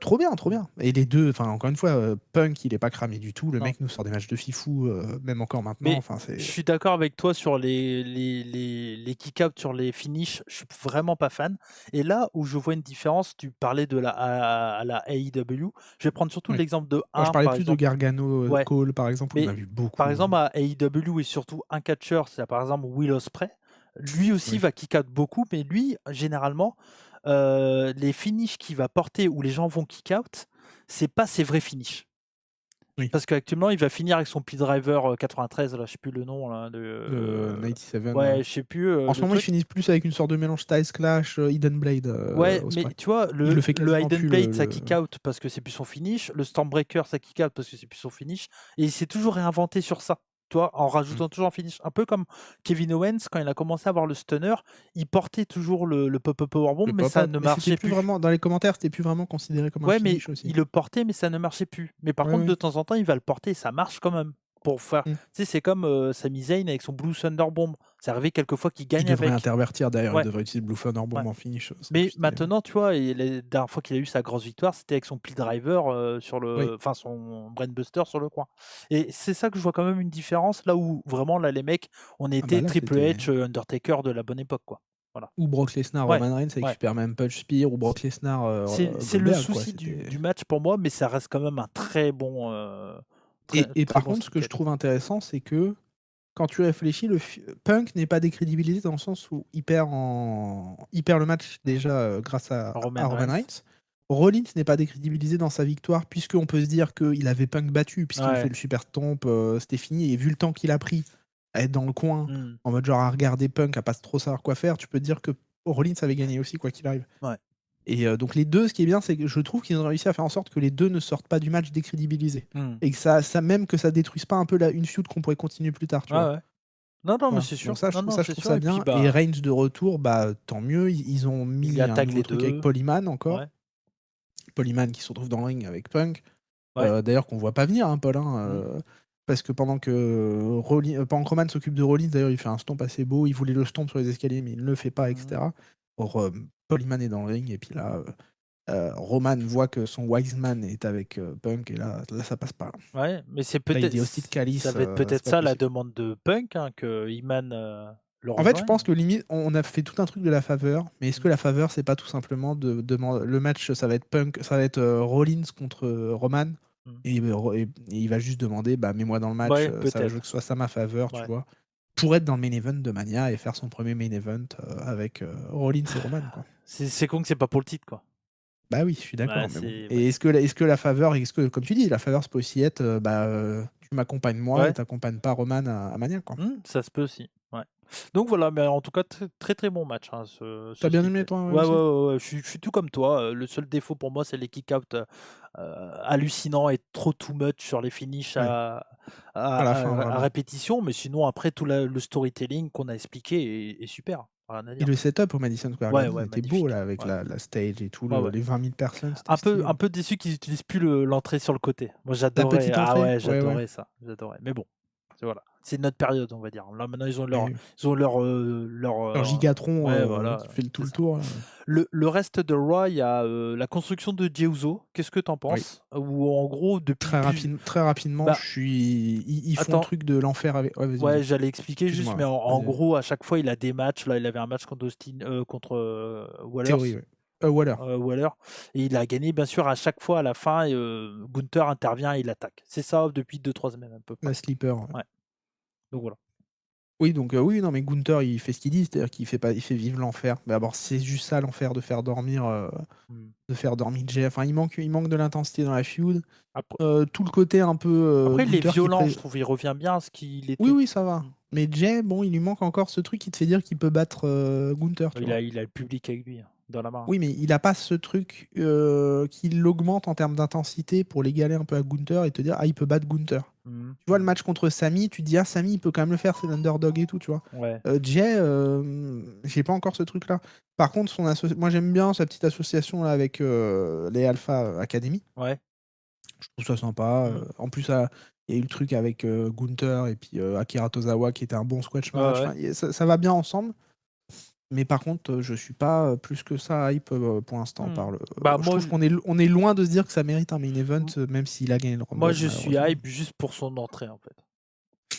Trop bien, trop Mm. bien. Et les deux, enfin encore une fois, Punk il est pas cramé du tout. Le Non. mec nous sort des matchs de fifou, même encore maintenant. Mais Enfin, je c'est. suis d'accord avec toi sur les kick-outs, sur les finishes, je suis vraiment pas fan. Et là où je vois une différence, tu parlais de à la AEW, je vais prendre surtout Oui. l'exemple de Moi, je un parlais par plus de exemple. Gargano Ouais, Cole par exemple, on a mais vu par beaucoup. exemple à AEW et surtout un catcheur, c'est par exemple Will Ospreay, lui aussi Oui. va kick-out beaucoup, mais lui, généralement, les finishes qu'il va porter où les gens vont kick-out, c'est pas ses vrais finishes. Oui. Parce qu'actuellement, il va finir avec son P-Driver 93, là, je sais plus le nom là, de. 97. Ouais, je sais plus En ce le moment, ils truc. finissent plus avec une sorte de mélange Styles Clash, Hidden Blade, Ouais, mais Ospreay. tu vois, Il le fait le quasiment Hidden plus. Blade, ça kick out parce que c'est plus son finish. Le Stormbreaker, ça kick out parce que c'est plus son finish. Et il s'est toujours réinventé sur ça. Tu vois, en Mm. rajoutant toujours un finish. Un peu comme Kevin Owens, quand il a commencé à avoir le stunner, il portait toujours le pop-up powerbomb, Le mais ça pop-up. ne Mais c'était marchait plus plus. vraiment. Dans les commentaires, c'était plus vraiment considéré comme un Ouais, mais finish aussi. il le portait, mais ça ne marchait plus. Mais par Ouais, contre, ouais. de temps en temps, il va le porter et ça marche quand même. Pour faire. Mm. Tu sais, c'est comme Sami Zayn avec son Blue Thunder Bomb. C'est arrivé quelques fois qu'il Il gagne devrait avec. intervertir d'ailleurs, il Ouais, devrait utiliser Blue Thunder ouais. Bomb en finish, ça serait Mais plus stylé. maintenant, tu vois, et la dernière fois qu'il a eu sa grosse victoire, c'était avec son pile driver sur Oui. le, enfin son brainbuster sur le coin. Et c'est ça que je vois quand même une différence là où vraiment là les mecs, on Ah bah était là, Triple c'était. H, Undertaker de la bonne époque quoi. Voilà. Ou Brock Lesnar, Ouais, Roman Reigns avec ouais. Superman Punch Spear, ou Brock Lesnar, C'est le Goldberg, quoi. souci du match pour moi, mais ça reste quand même un très bon, très Et très par bon contre, ce que je sneak. trouve intéressant, c'est que quand tu réfléchis, Punk n'est pas décrédibilisé dans le sens où il perd le match déjà grâce à Roman Roman Reigns. Reigns. Rollins n'est pas décrédibilisé dans sa victoire, puisqu'on peut se dire qu'il avait Punk battu, puisqu'il fait Ouais. le super stomp, c'était fini. Et vu le temps qu'il a pris à être dans le coin, Hmm. en mode genre à regarder Punk, à pas trop savoir quoi faire, tu peux te dire que Rollins avait gagné aussi, quoi qu'il arrive. Ouais. Et donc les deux, ce qui est bien, c'est que je trouve qu'ils ont réussi à faire en sorte que les deux ne sortent pas du match décrédibilisés. Hmm. Et que ça même que ça détruise pas un peu une feud qu'on pourrait continuer plus tard, tu vois. Ouais, ouais. Non, non, mais Voilà. c'est Donc sûr. ça, Non, non, je c'est trouve sûr. ça Et puis bien. Et bah, Reigns de retour, bah tant mieux. Ils ont il mis un attaque nouveau les truc avec deux. Polyman encore. Ouais. Polyman qui se retrouve dans le ring avec Punk. Ouais. D'ailleurs qu'on voit pas venir, hein, Paul. Hmm. Parce que pendant que Roman s'occupe de Rollins, d'ailleurs, il fait un stomp assez beau. Il voulait le stomp sur les escaliers, mais il ne le fait pas, Hmm. etc. Or, Polyman est dans le ring, et puis là, Roman voit que son Wiseman est avec Punk, et là, ça passe pas. Ouais, mais c'est Là, il peut-être dit hostie de Calice, ça va être c'est peut-être pas ça la possible. demande de Punk, hein, que Iman, le En fait, je rejoigne. pense que limite, on a fait tout un truc de la faveur, mais est-ce Mmh. que la faveur, c'est pas tout simplement de demander le match, ça va être Punk, ça va être Rollins contre Roman, Mmh. et il va juste demander, bah mets-moi dans le match, Ouais, ça, je veux peut-être. que ce soit ça ma faveur, tu Ouais. vois, pour être dans le main event de Mania et faire son premier main event avec Rollins et Roman, quoi. C'est con que c'est pas pour le titre, quoi. Bah oui, je suis Ouais, d'accord, mais bon. c'est ouais. Et est-ce que la faveur, comme tu dis, la faveur, ça peut aussi être, tu m'accompagnes moi et Ouais. t'accompagnes pas Roman à Mania, quoi. Ça se peut aussi, ouais. Donc voilà, mais en tout cas, très, très, très bon match, hein, ce T'as bien sneak aimé, pet. toi, Ouais, ouais, aussi? ouais, ouais, je suis tout comme toi, le seul défaut pour moi, c'est les kick-out, hallucinants et trop too much sur les finishes Ouais, à la fin, à vraiment. répétition, mais sinon après tout le storytelling qu'on a expliqué est super, rien à Et dire. le setup au Madison Square Ouais, Garden ouais, était beau magnifique. là, avec Ouais, la stage et tout, ouais, ouais. les 20 000 personnes, c'était stylé. Un peu déçu qu'ils utilisent plus l'entrée sur le côté. Moi La j'adorais, petite ah entrée? ouais, Ouais, ouais. j'adorais ça, j'adorais. Mais bon, c'est voilà. C'est notre période, on va dire. Là, maintenant, ils ont Oui, oui. Leur leur ouais, Gigatron voilà, qui fait c'est tout le ça. tour. Le reste de Raw, il y a, la construction de Jey Uso. Qu'est-ce que tu en Oui. penses? Où en gros, depuis Très rapidement, bah, je suis. Ils font le attends, truc de l'enfer avec. Ouais, vas-y, ouais, vas-y. j'allais expliquer juste, Excuse-moi, mais ouais. en Vas-y, vas-y. gros, à chaque fois, il a des matchs. Là, il avait un match contre Théorie, Wallers. ouais. Waller. Waller, et il a gagné, bien sûr, à chaque fois à la fin. Et, Gunther intervient et il attaque. C'est ça depuis 2-3 semaines à peu près. La slipper. Ouais. Ouais, donc voilà. Oui, donc oui, non, mais Gunther, il fait ce qu'il dit, c'est-à-dire qu'il fait pas, il fait vivre l'enfer. Mais d'abord, c'est juste ça l'enfer Hmm. de faire dormir Jay. Enfin, il manque de l'intensité dans la feud. Après, Tout le côté un peu il est Gunther qui violent, je trouve. Il revient bien à ce qu'il Oui, était. oui, ça va. Hmm. Mais Jay, bon, il lui manque encore ce truc qui te fait dire qu'il peut battre Gunther, tu vois. Il a le public avec lui, hein, dans la main. Oui, mais il a pas ce truc qui l'augmente en termes d'intensité pour l'égaler un peu à Gunther et te dire, ah, il peut battre Gunther. Hmm. Tu vois, le match contre Sami, tu te dis, ah, Sami, il peut quand même le faire, c'est l'underdog et tout, tu vois. Ouais. Jay, j'ai pas encore ce truc-là. Par contre, moi, j'aime bien sa petite association là, avec les Alpha Academy. Ouais. Je trouve ça sympa. Hmm. En plus, il y a eu le truc avec Gunther et puis Akira Tozawa qui était un bon squash match. Ouais. Enfin, ça va bien ensemble. Mais par contre, je suis pas plus que ça hype pour l'instant Hmm. par le. Bah, Je trouve on est loin de se dire que ça mérite un main event, m- même s'il a gagné le moi, Rumble, je suis malheureusement. hype juste pour son entrée, en fait.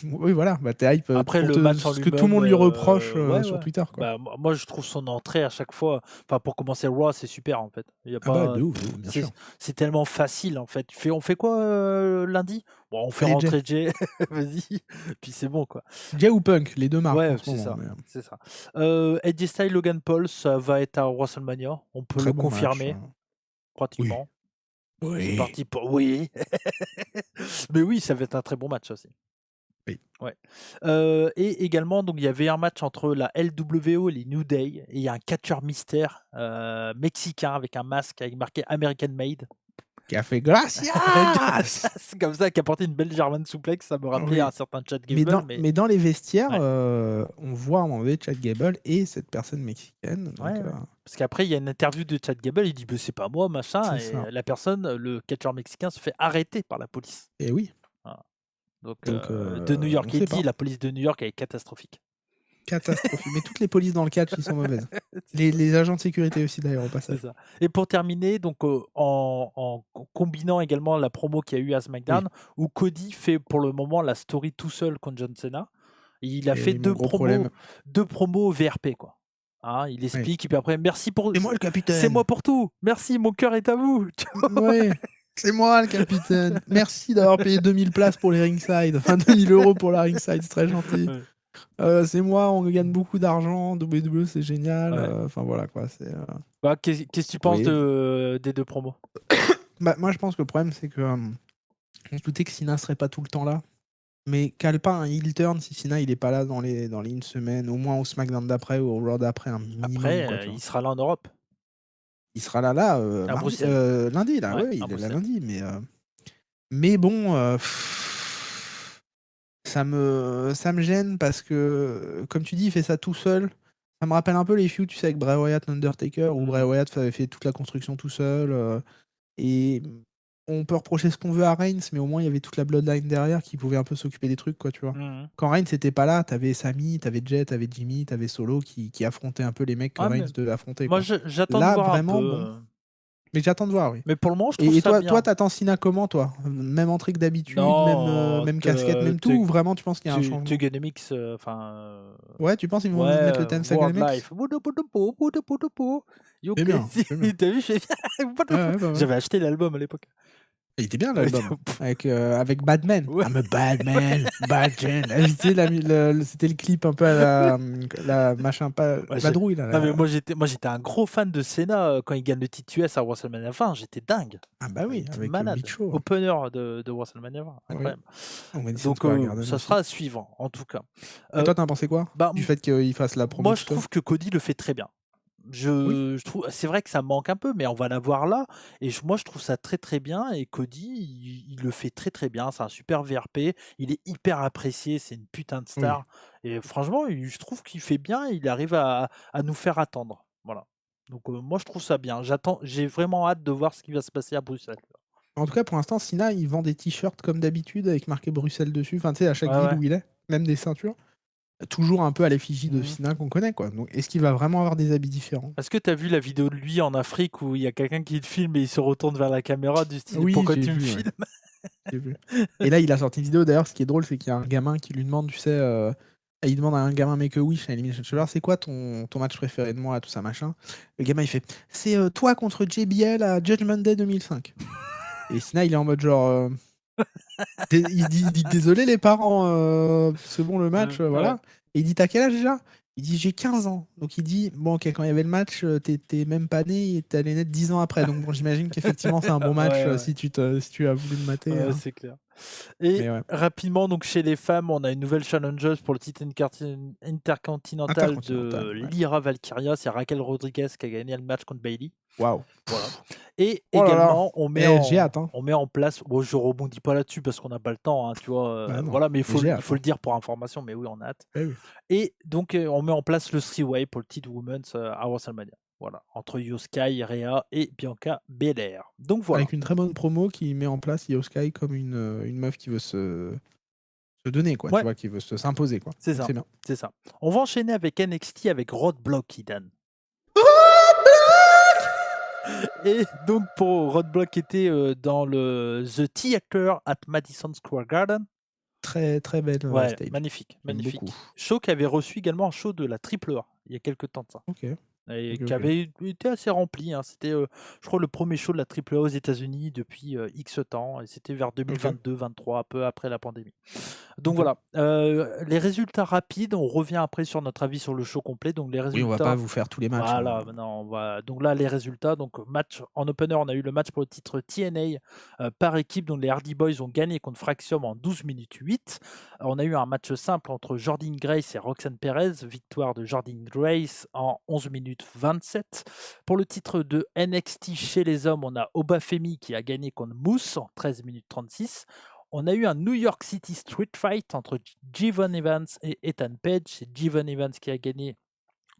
Oui, voilà, bah, t'es hype Après, le match en ce que tout le lui-même, monde lui reproche ouais, sur ouais. Twitter, quoi. Bah, moi, je trouve son entrée à chaque fois, enfin, pour commencer Raw, c'est super, en fait. Il y a Ah bah, pas, de ouf, bien c'est sûr. c'est tellement facile, en fait. On fait quoi lundi? Bon, on fait Allez, Jay. rentrer Jay, vas-y, puis c'est bon, quoi. Jay ou Punk, les deux marquent Ouais, en ce c'est moment. ça, Mais, c'est ça. AJ Styles, Logan Paul, ça va être à WrestleMania. On peut très le bon match. confirmer, Oui. pratiquement. C'est Oui. parti pour oui. Mais oui, ça va être un très bon match aussi. Oui. Ouais. Et également, donc, il y avait un match entre la LWO et les New Day. Et il y a un catcheur mystère mexicain avec un masque avec marqué American Made. Qui a fait Gracias! C'est comme ça, qui a porté une belle German suplex. Ça me rappelait Oui. un certain Chad Gable. Mais dans les vestiaires, Ouais. on voit à un moment donné Chad Gable et cette personne mexicaine. Donc, Ouais. Parce qu'après, il y a une interview de Chad Gable. Il dit bah, c'est pas moi, machin. c'est Et ça. la personne, le catcheur mexicain, se fait arrêter par la police. Et oui. Voilà. Donc, Donc, de New on York, il sait dit pas. la police de New York est catastrophique. Catastrophique. Mais toutes les polices dans le catch, ils sont mauvaises. C'est ça. Les agents de sécurité aussi, d'ailleurs, au C'est passage. ça. Et pour terminer, donc en combinant également la promo qu'il y a eu à SmackDown, Oui. où Cody fait pour le moment la story tout seul contre John Cena. Il a Et fait oui, mon gros problème. deux promos VRP, quoi. Hein, il Oui. explique, et puis après, merci pour. C'est moi le C'est capitaine. moi pour tout. Merci, mon cœur est à vous. Ouais. C'est moi le capitaine. Merci d'avoir payé 2000 places pour les ringside. Enfin, 2000 € pour la ringside, c'est très gentil. Ouais. C'est moi, on gagne beaucoup d'argent. WWE, c'est génial. Ouais. Enfin, voilà quoi. Bah, qu'est-ce que tu penses Oui. des deux promos? Bah, moi, je pense que le problème, c'est que on se doutait que Sina serait pas tout le temps là. Mais cale pas un heel turn si Sina il est pas là dans les une semaine, au moins au SmackDown d'après ou au Raw d'après, un minimum. Après, Quoi, tu vois. il sera là en Europe, Il sera là à Bruxelles. lundi, là, Ouais, ouais, à il est là Bruxelles. lundi. Mais bon, ça me gêne parce que, comme tu dis, il fait ça tout seul. Ça me rappelle un peu les feuds, tu sais, avec Bray Wyatt, Undertaker, où Bray Wyatt avait fait toute la construction tout seul. Et on peut reprocher ce qu'on veut à Reigns, mais au moins il y avait toute la bloodline derrière qui pouvait un peu s'occuper des trucs, quoi, tu vois. Mhm. Quand Reigns n'était pas là, t'avais Sami, t'avais Jet, t'avais Jimmy, t'avais Solo qui affrontaient un peu les mecs que Ouais, mais Reigns devait affronter, moi, quoi. j'attends de Là, voir un vraiment, peu. bon. Mais j'attends de voir, oui. Mais pour le moment, je trouve Et ça toi, bien. t'attends Sina comment, toi? Même entrée que d'habitude, Non, même casquette, même tout, ou vraiment tu penses qu'il y a un changement? Tegenemix, Ouais, tu penses qu'ils vont ouais, mettre le 10 World Sagamex? Life. Boudou. You C'est bien, c'est bien. T'as vu, je fais Ouais, ouais, pas mal. J'avais acheté l'album à l'époque. Il était bien l'album. Avec Badman. Ouais. I'm a bad man, bad man. Tu sais, c'était le clip un peu à la machin, pas Ouais, vadrouille là. Non, mais moi j'étais un gros fan de Senna quand il gagne le titre US à WrestleMania 20. J'étais dingue. Ah bah oui, J'étais avec Big malade. Show. Opener de WrestleMania 20. Oui. Incroyable. Au Madison Donc Square Garden ça aussi. sera à suivre, en tout cas. Et toi, t'en pensé quoi? Bah, Du fait qu'il fasse la promo moi, tout je seul? trouve que Cody le fait très bien. Oui. Je trouve, c'est vrai que ça manque un peu, mais on va l'avoir là. Et moi, je trouve ça très très bien. Et Cody, il le fait très très bien. C'est un super VRP. Il est hyper apprécié. C'est une putain de Oui. star. Et franchement, je trouve qu'il fait bien. Il arrive à nous faire attendre. Voilà. Donc moi, je trouve ça bien. J'ai vraiment hâte de voir ce qui va se passer à Bruxelles. En tout cas, pour l'instant, Cena, il vend des t-shirts comme d'habitude avec marqué Bruxelles dessus. Enfin, tu sais, à chaque Ouais, ville ouais. où il est, même des ceintures. Toujours un peu à l'effigie de Mmh. Cena qu'on connaît, quoi. Donc, est-ce qu'il va vraiment avoir des habits différents? Est-ce que tu as vu la vidéo de lui en Afrique où il y a quelqu'un qui le filme et il se retourne vers la caméra du style Oui, pourquoi j'ai tu me vu, ouais. filmes? J'ai vu. Et là, il a sorti une vidéo. D'ailleurs, ce qui est drôle, c'est qu'il y a un gamin qui lui demande, tu sais, il demande à un gamin Make-A-Wish à Elimination Chamber, c'est quoi ton match préféré de moi, tout ça, machin. Le gamin, il fait, c'est toi contre JBL à Judgment Day 2005. Et Cena, il est en mode genre, il dit désolé les parents, c'est bon le match, Ouais. voilà. Et il dit t'as quel âge déjà? Il dit j'ai 15 ans. Donc il dit bon ok, quand il y avait le match, t'es même pas né et t'es allé naître 10 ans après. Donc bon, j'imagine qu'effectivement c'est un bon match Ouais, ouais. si tu as voulu le mater. Ouais, c'est clair. Et Mais ouais, rapidement, donc chez les femmes, on a une nouvelle challengeuse pour le titre intercontinental intercontinental. de Ouais. Lyra Valkyria, c'est Raquel Rodriguez qui a gagné le match contre Bailey. Waouh. Voilà. Et Oh là là. également, J'ai hâte, hein. on met en place, bon, je rebondis pas là-dessus parce qu'on n'a pas le temps, hein, tu vois, Bah non, voilà, mais mais j'ai il hâte, faut hein. le dire pour information, mais oui, on a hâte. Eh oui. Et donc, on met en place le three-way pour le titre Women's à WrestleMania. Voilà, entre Io Sky, Rhea et Bianca Belair. Donc voilà, Avec une très bonne promo qui met en place Io Sky comme une meuf qui veut se donner, quoi, tu ouais, vois, qui veut s'imposer, quoi. c'est Donc ça, c'est bien. c'est ça. On va enchaîner avec NXT avec Roadblock, Idan. Et donc pour Roadblock qui était dans le The Theater at Madison Square Garden. Très, très belle Ouais, stage. magnifique, J'aime beaucoup. magnifique. Show qui avait reçu également un show de la Triple A il y a quelques temps de ça. Ok. Et Ok, qui ok. avait été assez rempli, hein. C'était, je crois, le premier show de la Triple A aux États-Unis depuis X temps, et c'était vers Ok. 2022-23, un peu après la pandémie. Donc Ok. voilà, les résultats rapides, on revient après sur notre avis sur le show complet. Donc les Oui, on va pas résultats, vous faire tous les matchs, hein. voilà, maintenant on va donc là les résultats, donc match en opener, on a eu le match pour le titre TNA, par équipe, donc les Hardy Boys ont gagné contre Fraxium en 12 minutes 8. On a eu un match simple entre Jordynne Grace et Roxanne Perez, victoire de Jordynne Grace en 11 minutes 27. Pour le titre de NXT chez les hommes, on a Obafemi qui a gagné contre Moose en 13 minutes 36. On a eu un New York City Street Fight entre Jevon Evans et Ethan Page. C'est Jevon Evans qui a gagné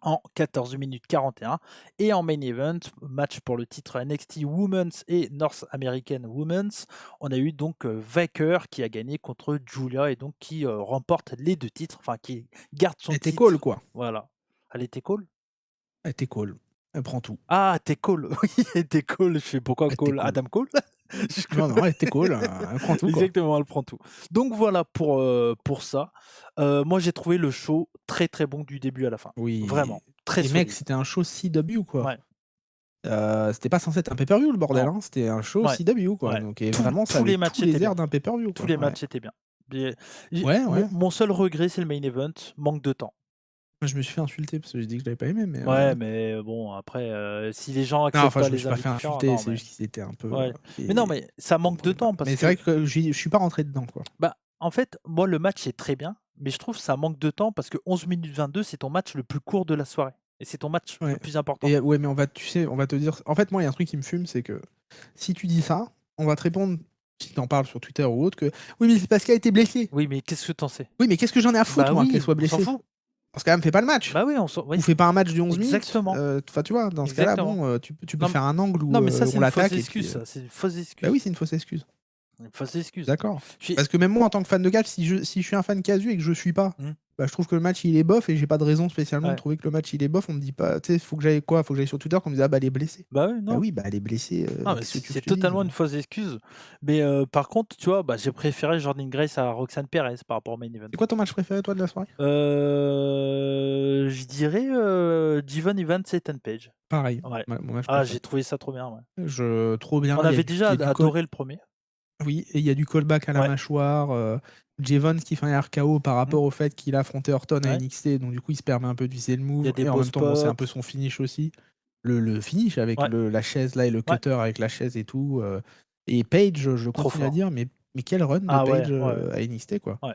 en 14 minutes 41. Et en main event, match pour le titre NXT Women's et North American Women's, on a eu donc Vicker qui a gagné contre Julia et donc qui remporte les deux titres, enfin qui garde son Elle était cool, titre. quoi. Voilà. Elle était cool. Elle était cool. Elle prend tout. Ah, t'es cool. Oui, elle était cool. Je fais pourquoi Elle était Cole? cool. Adam Cole? Non, non, elle était cool. Elle prend tout, quoi. Exactement, elle prend tout. Donc voilà pour ça. Moi, j'ai trouvé le show très très bon du début à la fin. Oui. Vraiment, très Et mec, solide. c'était un show CW, quoi. Ouais, C'était pas censé être un pay-per-view, le bordel, non, hein. C'était un show ouais, CW, quoi. ouais. Donc, et vraiment, ça Tous avait les matchs tous étaient les bien. airs d'un pay-per-view, Tous quoi. les Ouais. matchs étaient bien. Ouais, ouais. Mon seul regret, c'est le main event, manque de temps. Moi, je me suis fait insulter parce que j'ai dit que je l'avais pas aimé, mais Ouais, mais bon, après, si les gens non, acceptent enfin, pas je me les suis pas fait invitations, insulter, non, c'est mais juste qu'ils étaient un peu, ouais. Mais non, mais ça manque de temps parce mais c'est que, vrai que je suis pas rentré dedans, quoi. bah, en fait, moi, le match est très bien, mais je trouve que ça manque de temps parce que 11 minutes 22, c'est ton match le plus court de la soirée et c'est ton match le Ouais. plus important. Et ouais, mais tu sais, on va te dire. En fait, moi, il y a un truc qui me fume, c'est que si tu dis ça, on va te répondre, si t'en parles sur Twitter ou autre, que oui, mais c'est parce qu'elle a été blessée. Oui, mais qu'est-ce que t'en sais? Oui, mais qu'est-ce que j'en ai à foutre, Bah moi, qu'elle oui, soit on s'en blessée? fout. Parce qu'elle me fait pas le match. Bah oui, oui, Ou fait pas un match de 11 minutes. exactement, Enfin, tu vois, dans ce cas-là, exactement. bon, tu peux Non, faire un angle où non, mais ça, c'est on une fausse l'attaque et puis. excuse, ça, c'est une fausse Bah excuse. oui, c'est une fausse excuse. Une fausse excuse. D'accord. Je suis- Parce que même moi, en tant que fan de catch, si je suis un fan casu et que je suis pas, Hmm, bah, je trouve que le match il est bof et j'ai pas de raison spécialement de ouais. trouver que le match il est bof. On me dit pas, tu sais, faut que j'aille quoi? Faut que j'aille sur Twitter qu'on me dise ah bah elle est blessée. Bah oui, Bah non. oui, bah elle est blessée. Non, mais Qu'est-ce que tu veux c'est que je te dise? totalement une fausse excuse. Mais par contre, tu vois, bah, j'ai préféré Jordan Grace à Roxanne Perez par rapport au main event. C'est quoi ton match préféré toi de la soirée? Je dirais Jevon Evans et Ethan Page. Pareil. Ouais. Ouais, mon match Ah, préféré. j'ai trouvé ça trop bien. Ouais. Trop bien. On Il y a avait du, déjà il y a du adoré le premier. oui, et il y a du callback à la Ouais. mâchoire. Jevons qui fait un RKO par rapport Hmm, au fait qu'il a affronté Orton à ouais. NXT, donc du coup il se permet un peu d'utiliser le Il y move a des et en beaux même temps bon, c'est un peu spots. son finish aussi. Le finish avec Ouais. la chaise là et le Ouais. cutter avec la chaise et tout. Et Page, je Trop continue à fort. dire, mais quel run de Ah ouais, Page ouais, à NXT quoi. ouais.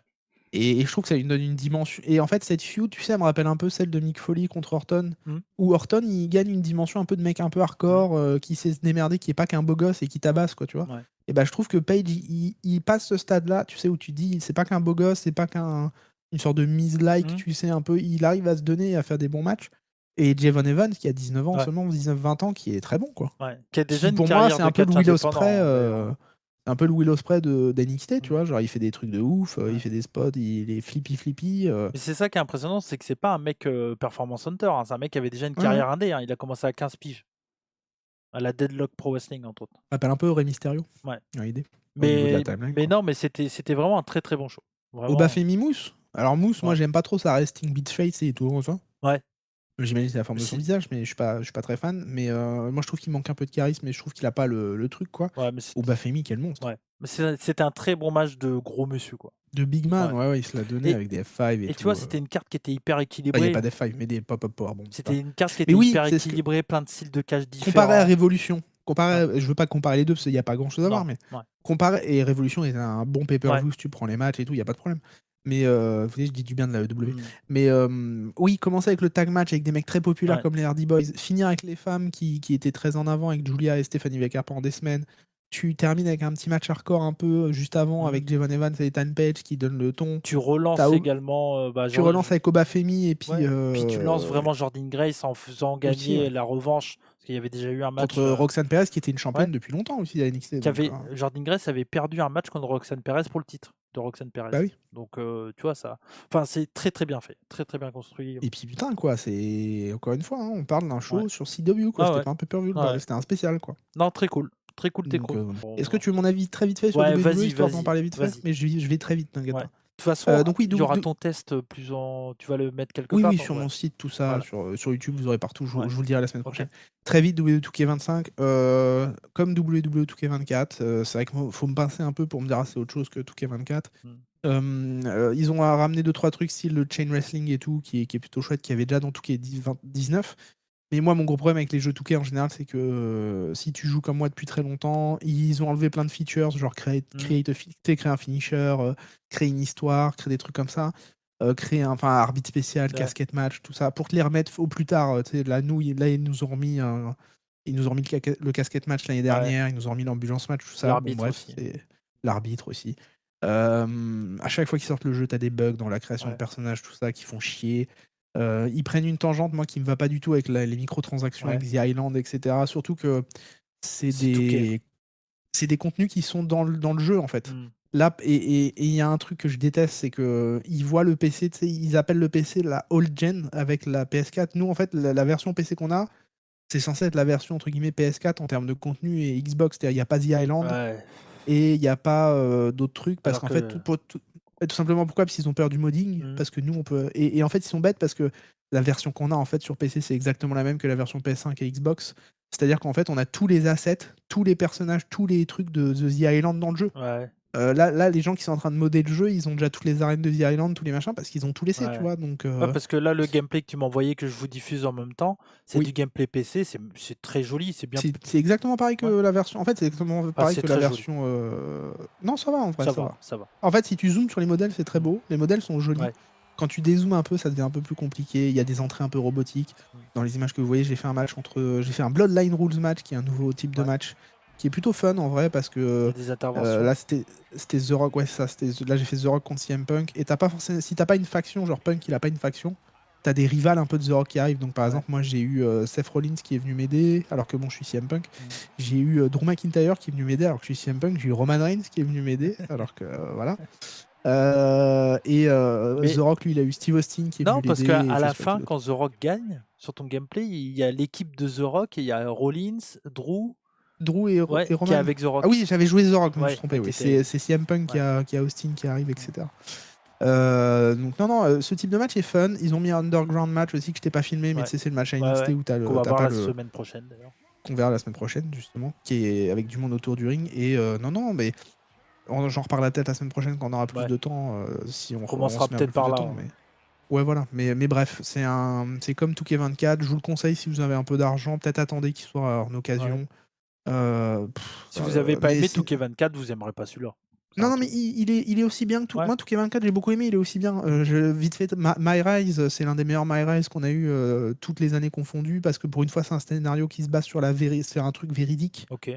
Et je trouve que ça lui donne une dimension. Et en fait, cette feud, tu sais, elle me rappelle un peu celle de Mick Foley contre Orton, Hmm, où Orton il gagne une dimension un peu de mec un peu hmm, hardcore, qui sait se démerder, qui est pas qu'un beau gosse et qui tabasse quoi, tu vois. ouais. Et bah je trouve que Page il passe ce stade-là, tu sais, où tu dis c'est pas qu'un beau gosse, c'est pas une sorte de mise-like, Hmm, tu sais, un peu, il arrive à se donner et à faire des bons matchs. Et Javon Evans, qui a 19 ans ouais. seulement, 19-20 ans, qui est très bon quoi. Ouais. Qui a déjà Qui une pour moi carrière c'est de un peu le catch Will indépendant, Ospreay. hein, d'ailleurs. un peu le Will Ospreay d'NXT, tu Mmh. vois? Genre, il fait des trucs de ouf, il Ouais. fait des spots, il est flippy. Mais c'est ça qui est impressionnant, c'est que c'est pas un mec, performance hunter, hein, c'est un mec qui avait déjà une Ouais, ouais. carrière indé, hein. Il a commencé à 15 piges, à la Deadlock Pro Wrestling, entre autres. Rappelle un peu Rey Mysterio, Ouais. dans l'idée, au niveau de la Mais timeline, mais quoi. non, mais c'était vraiment un très, très bon show. Vraiment, Obafemi Mousse. Alors Mousse, moi, ouais. j'aime pas trop sa resting bitch face et tout ça. Ouais. J'imagine c'est la forme de son Si visage, mais je suis pas très fan. Mais moi, je trouve qu'il manque un peu de charisme et je trouve qu'il a pas le truc, quoi. ouais, mais c'est Obafemi, quel monstre. ouais. Mais c'était un très bon match de gros monsieur, quoi. De Big Man, Ouais. ouais, ouais, il se l'a donné Et avec des F5 et et tu vois, tout. c'était une carte qui était hyper Enfin, il y a équilibrée. pas d'F5, mais des pop-up powerbombs, ça. C'était une carte qui Mais était oui, hyper c'est ce que équilibrée, plein de styles de catch comparé à différents. Révolution, Ouais. je veux pas comparer les 2 parce qu'il y a pas grand-chose à voir, Non, mais ouais. comparé et Révolution est un bon Ouais. pay-per-view si tu prends les matchs et tout, il y a pas de problème. Mais vous voyez, je dis du bien de la EW. Mmh. Mais oui, commencer avec le tag match avec des mecs très populaires Ouais. comme les Hardy Boys, finir avec les femmes qui étaient très en avant avec Julia et Stephanie Becker pendant des semaines. Tu termines avec un petit match hardcore un peu juste avant Mmh. avec Javon Evans et Ethan Page qui donnent le ton. Tu Tu relances également, bah, Tu relances avec Obafemi et puis ouais, puis tu lances vraiment Jordan Grace en faisant aussi, gagner ouais, la revanche, parce qu'il y avait déjà eu un match, contre Roxanne Perez qui était une ouais, championne depuis longtemps aussi à NXT qui donc avait Jordan Grace avait perdu un match contre Roxanne Perez pour le titre de Roxanne Perez. bah oui. Donc tu vois ça, enfin c'est très, très bien fait, très, très bien construit. Et puis putain quoi, c'est encore une fois, hein, on parle d'un Ouais. show sur CW quoi, Ah c'était ouais, pas un pay-per-view le bordel, ouais. c'était un spécial quoi. Non, très cool, très cool, très Donc cool. est-ce que Bon, tu veux mon avis très vite fait sur ouais, WWE vas-y, histoire d'en vas-y, parler vite fait? vas-y. Mais je vais très vite, t'inquiète Ouais. De pas. toute façon, Donc oui, il y aura ton test, plus en tu vas le mettre quelque oui, part oui, ton sur ouais, mon site, tout ça, voilà, sur YouTube, vous aurez partout, ouais, je vous le dirai la semaine OK. prochaine. Très vite, WWE2K25, comme WWE2K24, c'est vrai qu'il faut me pincer un peu pour me dire: «Ah, c'est autre chose que 2K24». Mmh. Ils ont ramené 2-3 trucs style le chain wrestling et tout qui est plutôt chouette, qu'il y avait déjà dans 2K19. Mais moi, mon gros problème avec les jeux 2K en général, c'est que si tu joues comme moi depuis très longtemps, ils ont enlevé plein de features, genre Mmh. créer un finisher, créer une histoire, créer des trucs comme ça, créer un arbitre spécial, Ouais, casquette match, tout ça, pour te les remettre au plus tard. Tu sais, là, ils nous ont remis le casquette match l'année ouais, dernière, ils nous ont remis l'ambulance match, tout ça. Bon, l'arbitre bref, aussi. c'est l'arbitre aussi. À chaque fois qu'ils sortent le jeu, t'as des bugs dans la création de Ouais, personnages, tout ça, qui font chier. Ils prennent une tangente, moi, qui me va pas du tout avec les microtransactions avec ouais, The Island, etc. Surtout que c'est c'est Touquet. des, c'est des contenus qui sont dans le jeu, en fait. Mmh. Là, et il y a un truc que je déteste, c'est que ils voient le PC, tu sais, ils appellent le PC la old gen avec la PS4. Nous, en fait, la version PC qu'on a, c'est censé être la version entre guillemets PS4 en termes de contenu et Xbox. C'est-à-dire, il n'y a pas The Island Ouais, et il n'y a pas d'autres trucs parce alors qu'en fait, que tout simplement pourquoi? Parce qu'ils ont peur du modding, mmh, parce que nous on peut. Et en fait, ils sont bêtes parce que la version qu'on a en fait sur PC, c'est exactement la même que la version PS5 et Xbox. C'est-à-dire qu'en fait, on a tous les assets, tous les personnages, tous les trucs de The Island dans le jeu. ouais, Là, les gens qui sont en train de modder le jeu, ils ont déjà toutes les arènes de The Island, tous les machins, parce qu'ils ont tout laissé, tu ouais. vois. Donc, Ouais, parce que là, le gameplay que tu m'as envoyé, que je vous diffuse en même temps, c'est oui, du gameplay PC, c'est très joli, c'est bien. c'est exactement pareil que Ouais. la version. En fait, c'est exactement Ah, pareil c'est que la très joli. version. Non, ça va en vrai, Ça ça va, va. ça va. En fait, si tu zoomes sur les modèles, c'est très Mmh. beau. Les modèles sont jolis. Ouais. Quand tu dézoomes un peu, ça devient un peu plus compliqué. Il y a des entrées un peu robotiques. Mmh. Dans les images que vous voyez, j'ai fait un Bloodline Rules match, qui est un nouveau type de Ouais. match, qui est plutôt fun en vrai, parce Il y que a des interventions. là, c'était The Rock, ouais, ça, là, j'ai fait The Rock contre CM Punk. Et t'as pas forcément, si t'as pas une faction, genre Punk, il a pas une faction, t'as des rivales un peu de The Rock qui arrivent. Donc, par Ouais. exemple, moi, j'ai eu Seth Rollins qui est venu m'aider, alors que bon, je suis CM Punk. Mmh. J'ai eu Drew McIntyre qui est venu m'aider, alors que je suis CM Punk. J'ai eu Roman Reigns qui est venu m'aider, alors que voilà. The Mais Rock, lui, il a eu Steve Austin qui est venu non, parce l'aider, qu'à et à je la sais pas qui fin, d'autre. quand The Rock gagne, sur ton gameplay, il y a l'équipe de The Rock et il y a Rollins, Drew, Drew et, ouais, et qui est Roman. avec The Ah Rock. oui, j'avais joué The Rock, je me suis Ouais, trompé. ouais, Oui. t'étais C'est CM Punk ouais. qui a Austin qui arrive, Mmh. etc. Donc non, non, ce type de match est fun. Ils ont mis un Underground match aussi que je t'ai pas filmé, mais Ouais. tu sais, c'est le match à Ouais, NXT ouais. où Qu'on va t'as voir pas la le semaine prochaine d'ailleurs. qu'on verra la semaine prochaine, justement, qui est avec du monde autour du ring. Et non, non, mais j'en reparle la tête la semaine prochaine quand on aura plus Ouais. de temps, si On on commencera se met un peut-être peu plus par de là, temps. hein. Mais ouais, voilà. Mais bref, c'est comme 2K24. Je vous le conseille si vous avez un peu d'argent. Peut-être attendez qu'il soit en Ouais. occasion. Si vous avez pas Mais aimé si... Touquet 24, vous aimerez pas celui-là. C'est Non, un non, mais truc. il est aussi bien que tout. Ouais. Moi, 2K24, j'ai beaucoup aimé. Il est aussi bien. Mmh. Vite fait, My Rise, c'est l'un des meilleurs My Rise qu'on a eu toutes les années confondues. Parce que pour une fois, c'est un scénario qui se base sur c'est un truc véridique. OK.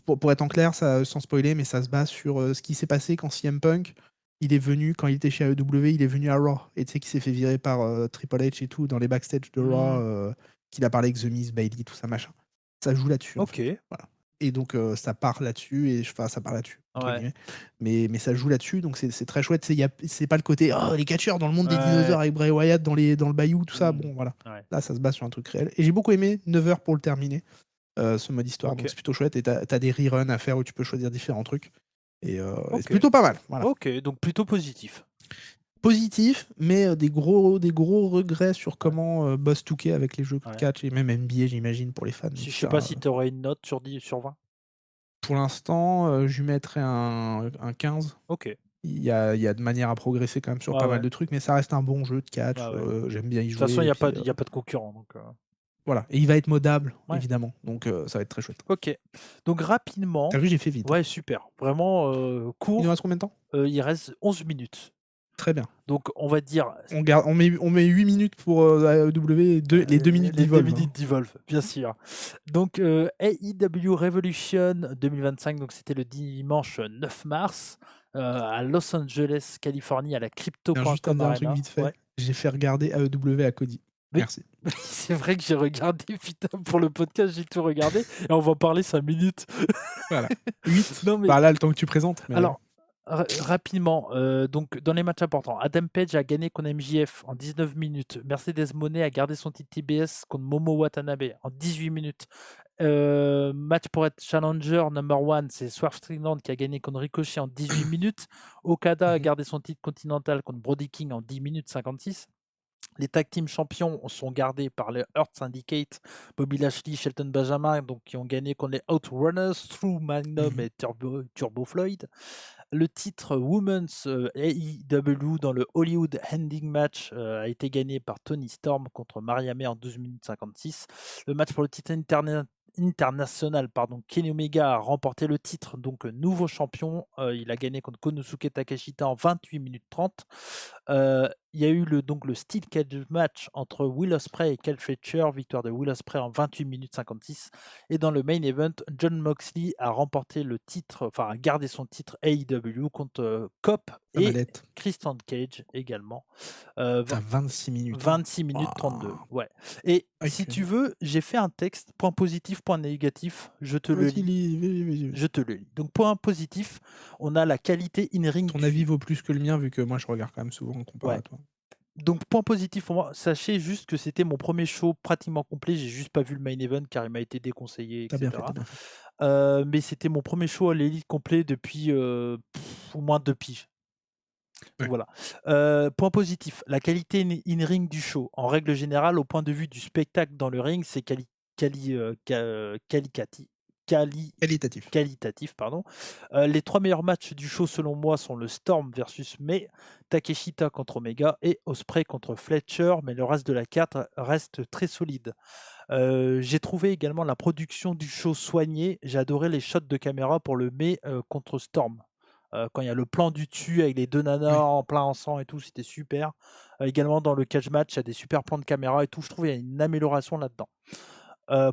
Pour être en clair, ça, sans spoiler, mais ça se base sur ce qui s'est passé quand CM Punk, il est venu, quand il était chez AEW, il est venu à Raw. Et tu sais qu'il s'est fait virer par Triple H et tout, dans les backstage de Raw, Mmh. qu'il a parlé avec The Miz, Bailey, tout ça, machin. Ça joue là-dessus, en fait. OK. Voilà. et donc ça part là-dessus et enfin ça part là-dessus entre Ouais. guillemets, mais ça joue là-dessus donc c'est très chouette. C'est pas le côté: «Oh les catcheurs dans le monde des Ouais. dinosaures avec Bray Wyatt dans le bayou tout ça», Mmh. bon voilà. Ouais. Là ça se base sur un truc réel et j'ai beaucoup aimé 9 heures pour le terminer, ce mode histoire donc OK. c'est plutôt chouette et tu as des reruns à faire où tu peux choisir différents trucs et c'est OK. plutôt pas mal, voilà. OK, donc plutôt positif. Positif, mais des gros regrets sur Ouais. comment, bosse Touquet avec les jeux de Ouais. catch et même NBA j'imagine pour les fans, Si donc je sais ça, pas si tu aurais une note sur 10 sur 20? pour l'instant, je lui mettrais un 15. OK. Il y a de manière à progresser quand même sur Ouais, pas mal ouais. de trucs, mais ça reste un bon jeu de Ouais, catch, ouais. De j'aime bien y toute façon, jouer et puis, il y a pas de concurrent donc voilà et il va être modable ouais. évidemment, donc ça va être très chouette. OK. Donc Tu rapidement vu, j'ai fait vite, hein. ouais, super. Vraiment, Il nous court, reste combien de temps? il reste 11 minutes. Très bien. Donc on va dire On met 8 minutes pour, AEW et les 2 minutes les 2 d'Evolve, hein. minutes d'Evolve, bien sûr. Donc AEW Revolution 2025, donc c'était le dimanche 9 mars, à Los Angeles, Californie, à la Alors juste à te Crypto.com dire un truc Arena. vite fait, Ouais. j'ai fait regarder AEW à Cody. Oui, Merci. c'est vrai que j'ai regardé, putain, pour le podcast, j'ai tout regardé et on va en parler 5 minutes. Voilà. 8. Non mais Bah, là, le temps que tu présentes, mais alors, rapidement, donc dans les matchs importants, Adam Page a gagné contre MJF en 19 minutes. Mercedes Moné a gardé son titre TBS contre Momo Watanabe en 18 minutes. Match pour être challenger number one, c'est Swerve Strickland qui a gagné contre Ricochet en 18 minutes. Okada a mmh gardé son titre continental contre Brody King en 10 minutes 56. Les tag team champions sont gardés par les Hurt Syndicate, Bobby Lashley, Shelton Benjamin, donc qui ont gagné contre les Outrunners, True Magnum Mmh et Turbo Floyd. Le titre Women's AEW dans le Hollywood Ending Match a été gagné par Tony Storm contre Maria May en 12 minutes 56. Le match pour le titre international, Kenny Omega a remporté le titre, donc nouveau champion. Il a gagné contre Konosuke Takeshita en 28 minutes 30. Il y a eu donc le Steel Cage match entre Will Ospreay et Cal Fletcher, victoire de Will Ospreay en 28 minutes 56. Et dans le main event, John Moxley a remporté le titre, enfin a gardé son titre AEW contre Cobb La et mallette. Christian Cage également. Euh, Tu 26 minutes, hein. 26 minutes 32. Waouh! Ouais. Et si OK. tu veux, j'ai fait un texte, point positif, point négatif, je te le Vas-y, lis. lis, vas-y. Je te le lis. Donc, point positif, on a la qualité in-ring Ton du. avis vaut plus que le mien vu que moi je regarde quand même souvent comparé Ouais. à toi. Donc, point positif pour moi, sachez juste que c'était mon premier show pratiquement complet. J'ai juste pas vu le main event car il m'a été déconseillé, Tu bien fait, etc. tu bien fait. Mais c'était mon premier show à l'élite complet depuis au moins 2 piges. Donc Ouais. voilà. Point positif, la qualité in-ring du show. En règle générale, au point de vue du spectacle dans le ring, c'est quali- Qualitatif. qualitatif. Pardon. Les 3 meilleurs matchs du show, selon moi, sont le Storm versus May, Takeshita contre Omega et Ospreay contre Fletcher, mais le reste de la carte reste très solide. J'ai trouvé également la production du show soignée. J'ai adoré les shots de caméra pour le May contre Storm. Quand il y a le plan du dessus avec les 2 nanas Oui. en plein en sang et tout, c'était super. Également dans le cage match, il y a des super plans de caméra et tout. Je trouve qu'il y a une amélioration là-dedans.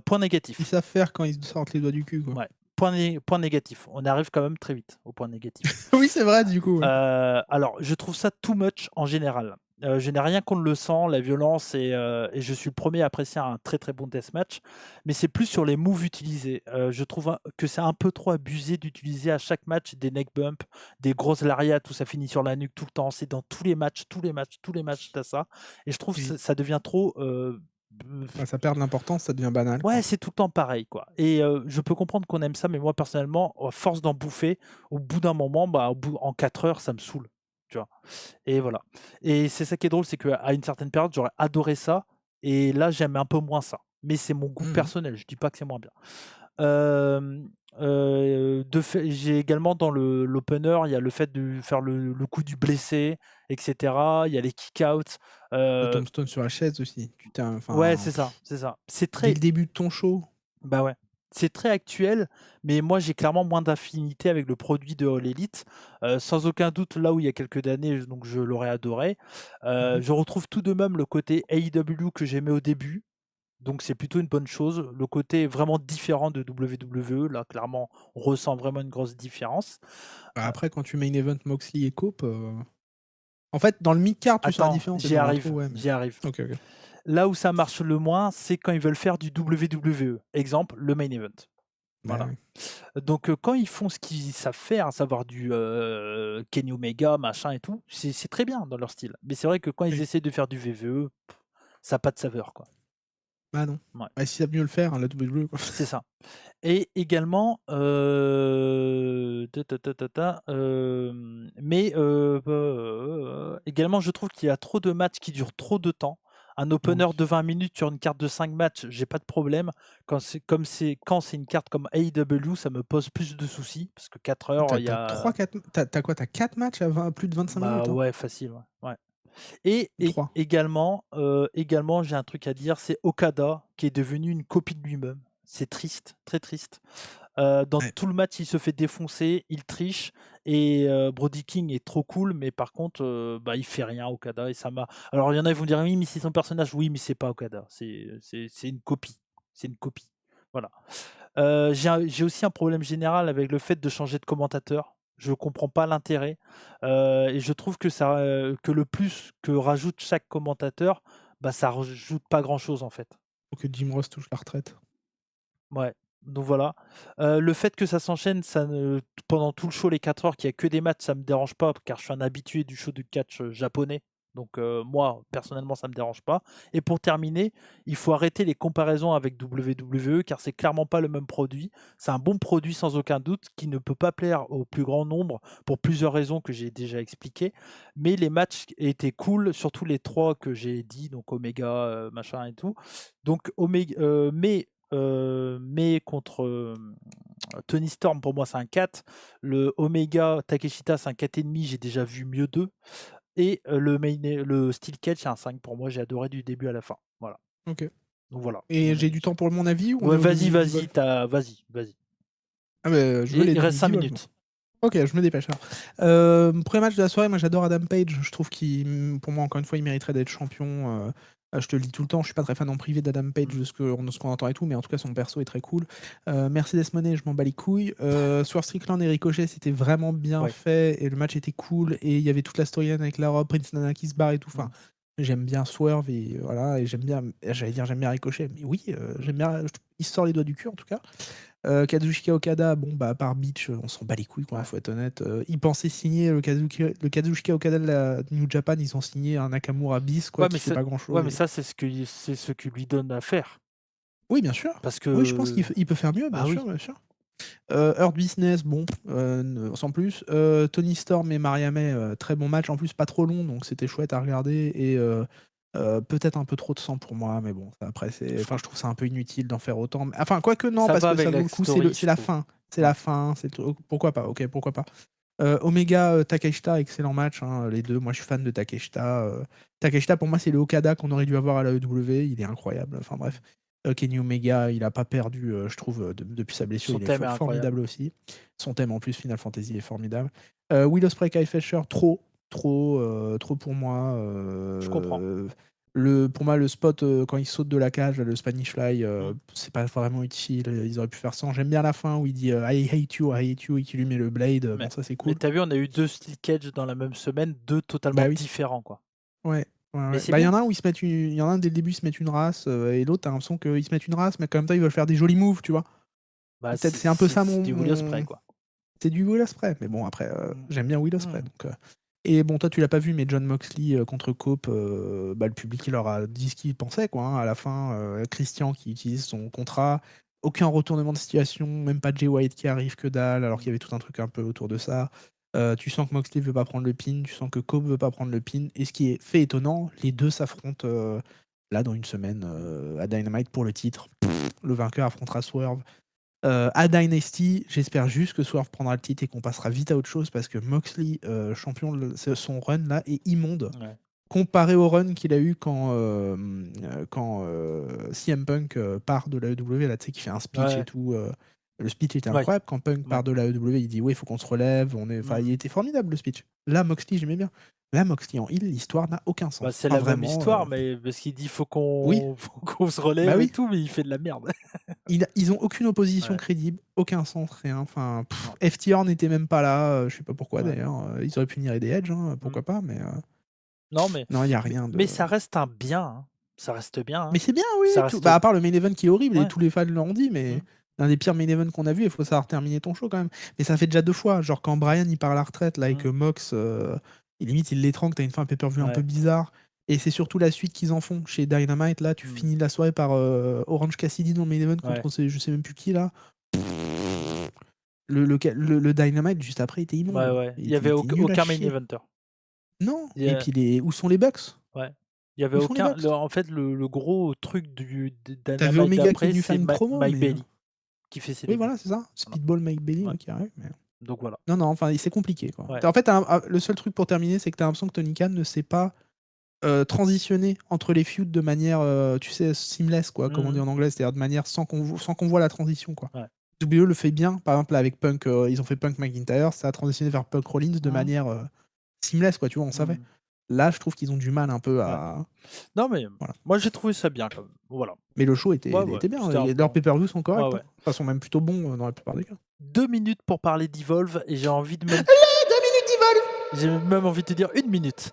Point Ils négatif. savent faire quand ils sortent les doigts du cul, quoi. Ouais. Point négatif. On arrive quand même très vite au point négatif. Oui, c'est vrai, du coup, ouais. Alors, je trouve ça too much en général. Je n'ai rien contre le sang, la violence et je suis le premier à apprécier un très très bon deathmatch, mais c'est plus sur les moves utilisés. Je trouve que c'est un peu trop abusé d'utiliser à chaque match des neck bumps, des grosses lariats où ça finit sur la nuque tout le temps. C'est dans tous les matchs, t'as ça. Et je trouve que Oui. ça devient trop. Bah, ça perd de l'importance, ça devient banal, Ouais, quoi. c'est tout le temps pareil, quoi. Et je peux comprendre qu'on aime ça, mais moi personnellement, à force d'en bouffer, au bout d'un moment, en 4 heures, ça me saoule, tu vois? Et voilà. Et c'est ça qui est drôle, c'est qu'à une certaine période, j'aurais adoré ça et là, j'aime un peu moins ça. Mais c'est mon goût Mmh. personnel, je dis pas que c'est moins bien. Hem, j'ai également dans l'opener, il y a le fait de faire le coup du blessé et cetera. Il y a les kick-outs, Le heu tombstone sur la chaise aussi. ouais, Enfin, c'est ça, c'est ça. C'est dès très. le début de ton show. Bah, ouais. C'est très actuel, mais moi j'ai clairement moins d'affinité avec le produit de All Elite. Sans aucun doute, là où il y a quelques années, donc je l'aurais adoré. Mmh. Je retrouve tout de même le côté AEW que j'aimais au début, donc c'est plutôt une bonne chose. Le côté vraiment différent de WWE, là clairement, on ressent vraiment une grosse différence. Bah, après, quand tu main event Moxley et Cope, en fait, dans le mid-card, tu sens la Attends, différence et dans l'intro, ouais, mais j'y arrive. OK, OK. Là où ça marche le moins, c'est quand ils veulent faire du WWE. Exemple, le main event. Bah, Voilà. oui. Donc quand ils font ce qu'ils savent faire, à savoir du, Kenny Omega, machin et tout, c'est très bien dans leur style. Mais c'est vrai que quand ils Oui. essaient de faire du VVE, ça a pas de saveur, quoi. Bah, non. Ouais, Bah, s'ils savent mieux le faire, hein, la WWE, quoi. c'est ça. Et également, ta ta ta ta ta, également je trouve qu'il y a trop de matchs qui durent trop de temps. Un opener Oui. de 20 minutes sur une carte de 5 matchs, j'ai pas de problème. Quand c'est une carte comme AEW, ça me pose plus de soucis parce que 4 heures, Tu il y as a 3-4 tu quoi? Tu as 4 matchs à plus de 25 bah, minutes, hein? ouais, facile, ouais, ouais. Et 3. également, j'ai un truc à dire, c'est Okada qui est devenu une copie de lui-même. C'est triste, très triste. Dans Ouais. tout le match, il se fait défoncer, il triche et Brody King est trop cool, mais par contre, bah, il fait rien Okada et ça m'a alors il y en a, ils vont dire: «Oui, mais c'est son personnage». Oui, mais c'est pas Okada, c'est une copie, c'est une copie. Voilà. J'ai aussi un problème général avec le fait de changer de commentateur. Je comprends pas l'intérêt, et je trouve que le plus que rajoute chaque commentateur, bah, ça rajoute pas grand chose en fait. Faut que Jim Ross touche la retraite. Ouais, donc voilà. Le fait que ça s'enchaîne, ça ne pendant tout le show, les 4 heures, qu'il y a que des matchs, ça me dérange pas, car je suis un habitué du show du catch, japonais. Donc moi, personnellement, ça me dérange pas. Et pour terminer, il faut arrêter les comparaisons avec WWE, car c'est clairement pas le même produit. C'est un bon produit sans aucun doute, qui ne peut pas plaire au plus grand nombre pour plusieurs raisons que j'ai déjà expliquées. Mais les matchs étaient cool, surtout les 3 que j'ai dit, donc Omega, machin et tout. Donc mais contre, Tony Storm, pour moi, c'est un 4. Le Omega Takeshita, c'est un 4,5. J'ai déjà vu mieux d'eux. Et le Steel Cage, c'est un 5 pour moi. J'ai adoré du début à la fin. Voilà. OK. Donc voilà, c'est Et mon j'ai avis du dessus. temps pour mon avis ou on est Ouais, au vas-y, bout du vas-y, vol? vas-y. Ah beh, je veux Il les reste 5 10 vols, moi. minutes. OK, je me dépêche alors. 1er match de la soirée, moi j'adore Adam Page. Je trouve pour moi, encore une fois, il mériterait d'être champion. Je te le dis tout le temps, je suis pas très fan en privé d'Adam Page, Mmh. de ce qu'on entend et tout, mais en tout cas son perso est très cool. Mercedes Moné, je m'en bats les couilles. Swerve Strickland et Ricochet, c'était vraiment bien Ouais. fait et le match était cool et il y avait toute la storyline avec la robe, Prince Nana qui se barre et tout. Enfin, Mmh. j'aime bien Swerve et voilà, et j'allais dire j'aime bien Ricochet, mais oui, j'aime bien, il se sort les doigts du cul en tout cas. Kazuchika Okada, bon, bah, à part Beach, on s'en bat les couilles, quoi, Ouais. faut être honnête. Ils pensaient signer le Kazuchika Okada de la New Japan, ils ont signé un Nakamura bis, quoi, Ouais, qui fait pas grand ouais, chose. mais ça, c'est ce qui lui donne à faire. Oui, bien sûr. Parce Oui, je pense que il peut faire mieux, bien bah sûr, oui. bien sûr. Hurt Business, bon, sans plus. Tony Storm et Maria May, très bon match, en plus pas trop long, donc c'était chouette à regarder et peut-être un peu trop de sang pour moi, mais bon, ça après Je je trouve comprends. ça un peu inutile d'en faire autant. Enfin, quoique non, Ça parce va que avec ça vaut la le coup, story, c'est je la trouve. fin. C'est Ouais. la fin, pourquoi pas, OK, pourquoi pas. Omega, Takeshita, excellent match, hein, les 2. Moi, je suis fan de Takeshita. Takeshita, pour moi, c'est le Okada qu'on aurait dû avoir à la EW. Il est incroyable. Enfin bref. Kenny Omega, il a pas perdu, je trouve, depuis sa blessure. Son Il est thème est formidable incroyable. aussi. Son thème, en plus, Final Fantasy, est formidable. Will Ospreay, Kyle Fisher, trop pour moi. Je comprends. Pour moi, le spot, quand il saute de la cage, là, le Spanish Fly, Mmh. c'est pas vraiment utile. Ils auraient pu faire sans. J'aime bien la fin où il dit I hate you et qu'il lui met le blade. Bon, Mais ça, c'est mais cool. tu vu, on a eu 2 Steel Cage dans la même semaine, 2 totalement Bah oui, différents, quoi. ouais, ouais, Mais ouais. c'est Bah, il y bien. en a un où il y en a un dès le début, ils se mettent une race, et l'autre, t'as l'impression qu'ils se mettent une race, mais en même temps, ils veulent faire des jolis moves, tu vois? Bah, Peut-être c'est un peu ça c'est du Will Ospreay, quoi. c'est du Will Ospreay, mais bon après, Mmh. j'aime bien Will Ospreay Mmh. donc et bon, toi tu l'as pas vu, mais Jon Moxley, contre Cope, bah, le public il leur a dit ce qu'il pensait quoi, hein. À la fin, Christian qui utilise son contrat, aucun retournement de situation, même pas Jay White qui arrive, que dalle, alors qu'il y Mmh. avait tout un truc un peu autour de ça. Tu sens que Moxley veut pas prendre le pin, tu sens que Cope veut pas prendre le pin et ce qui est fait étonnant, les 2 s'affrontent, là dans une semaine, Mmh. à Dynamite pour le titre. Le vainqueur affrontera Swerve. À Dynasty, j'espère juste que Swerve prendra le titre et qu'on passera vite à autre chose parce que Moxley, champion, son run là est immonde. Ouais. Comparé au run qu'il a eu quand CM Punk part de la l'AEW, là, tu sais, qui fait un speech et Ouais, tout. Le speech était ouais, incroyable. Quand Punk ouais. part de la l'AEW, il dit: «Ouais, il faut qu'on se relève, enfin, il Mmh. était formidable le speech. Là, Moxley, j'aimais bien. Là, Moxley en heel, l'histoire n'a aucun Bah, sens. c'est Enfin, la même vraiment, histoire, mais parce qu'il dit: «Faut oui, qu'on faut qu'on se bah relève et oui. tout», mais il fait de la merde. Ils ont aucune opposition Ouais, crédible, aucun sens, rien. Enfin, non, FTR n'était même pas là, je sais pas pourquoi ouais. d'ailleurs. Ils auraient pu venir des Edge, hein, Mmh. pourquoi pas, mais Non, non, il y a rien de. mais ça reste un bien, hein. Ça reste bien, Mais hein. c'est bien, oui, Ça tout reste bah, à part le main event qui est horrible et ouais. tous les fans l'ont dit, Mmh. mais l'un des pires main events qu'on a vu. Il faut savoir terminer ton show quand même. Mais ça fait déjà 2 fois. Genre quand Bryan il part à la retraite là, et que Mox, limite il l'étrangle, t'as une fin pay-per-view un peu bizarre. Et c'est surtout la suite qu'ils en font chez Dynamite. Là, tu finis la soirée par Orange Cassidy dans le main event contre je sais même plus qui là. Le Dynamite juste après était immonde. Ouais. Il Il y avait était nul à aucun main chier. eventer. Non. Il y Et a- puis où sont les Bucks? Ouais. Il y avait Où sont les aucun. Bucks? En fait, le gros truc du T'avais Dynamite Omega qui est d'après, venu faire c'est une promo, Mike mais Bailey qui fait ses oui, débuts. voilà, c'est ça. Speedball Mike Bailey Ouais. qui arrive. Mais... Donc voilà. Non, enfin, c'est compliqué. Quoi. Ouais. En fait, le seul truc pour terminer, c'est que t'as l'impression que Tony Khan ne sait pas transitionner entre les feuds de manière, tu sais, seamless, quoi, comme on dit en anglais, c'est-à-dire de manière sans qu'on voit la transition, quoi. Ouais. WWE le fait bien, par exemple, là, avec Punk, ils ont fait Punk McIntyre, ça a transitionné vers Punk Rollins de manière seamless, quoi, tu vois, on savait. Là, je trouve qu'ils ont du mal un peu à. Non, mais Voilà. moi j'ai trouvé ça bien quand même. Voilà. Mais le show était bien. Leurs pay-per-view sont corrects. Ouais. Enfin, sont même plutôt bons dans la plupart des cas. 2 minutes pour parler d'Evolve et j'ai envie de même. 2 minutes d'Evolve. J'ai même envie de te dire 1 minute.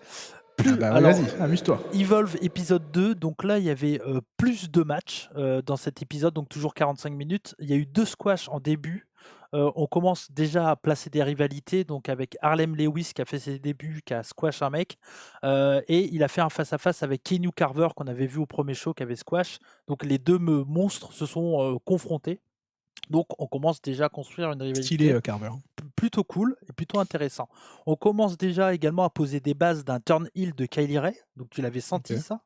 Alors, vas-y, amuse-toi. Evolve épisode 2, donc là il y avait plus de matchs dans cet épisode, donc toujours 45 minutes. Il y a eu 2 squash en début. On commence déjà à placer des rivalités, donc avec Harlem Lewis qui a fait ses débuts, qui a squash un mec, et il a fait un face-à-face avec Kenny Carver qu'on avait vu au premier show qui avait squash. Donc les deux monstres se sont confrontés. Donc on commence déjà à construire une rivalité. Stylé, Carver. Plutôt cool et plutôt intéressant. On commence déjà également à poser des bases d'un turn heel de Kylie Ray. Donc tu l'avais senti ça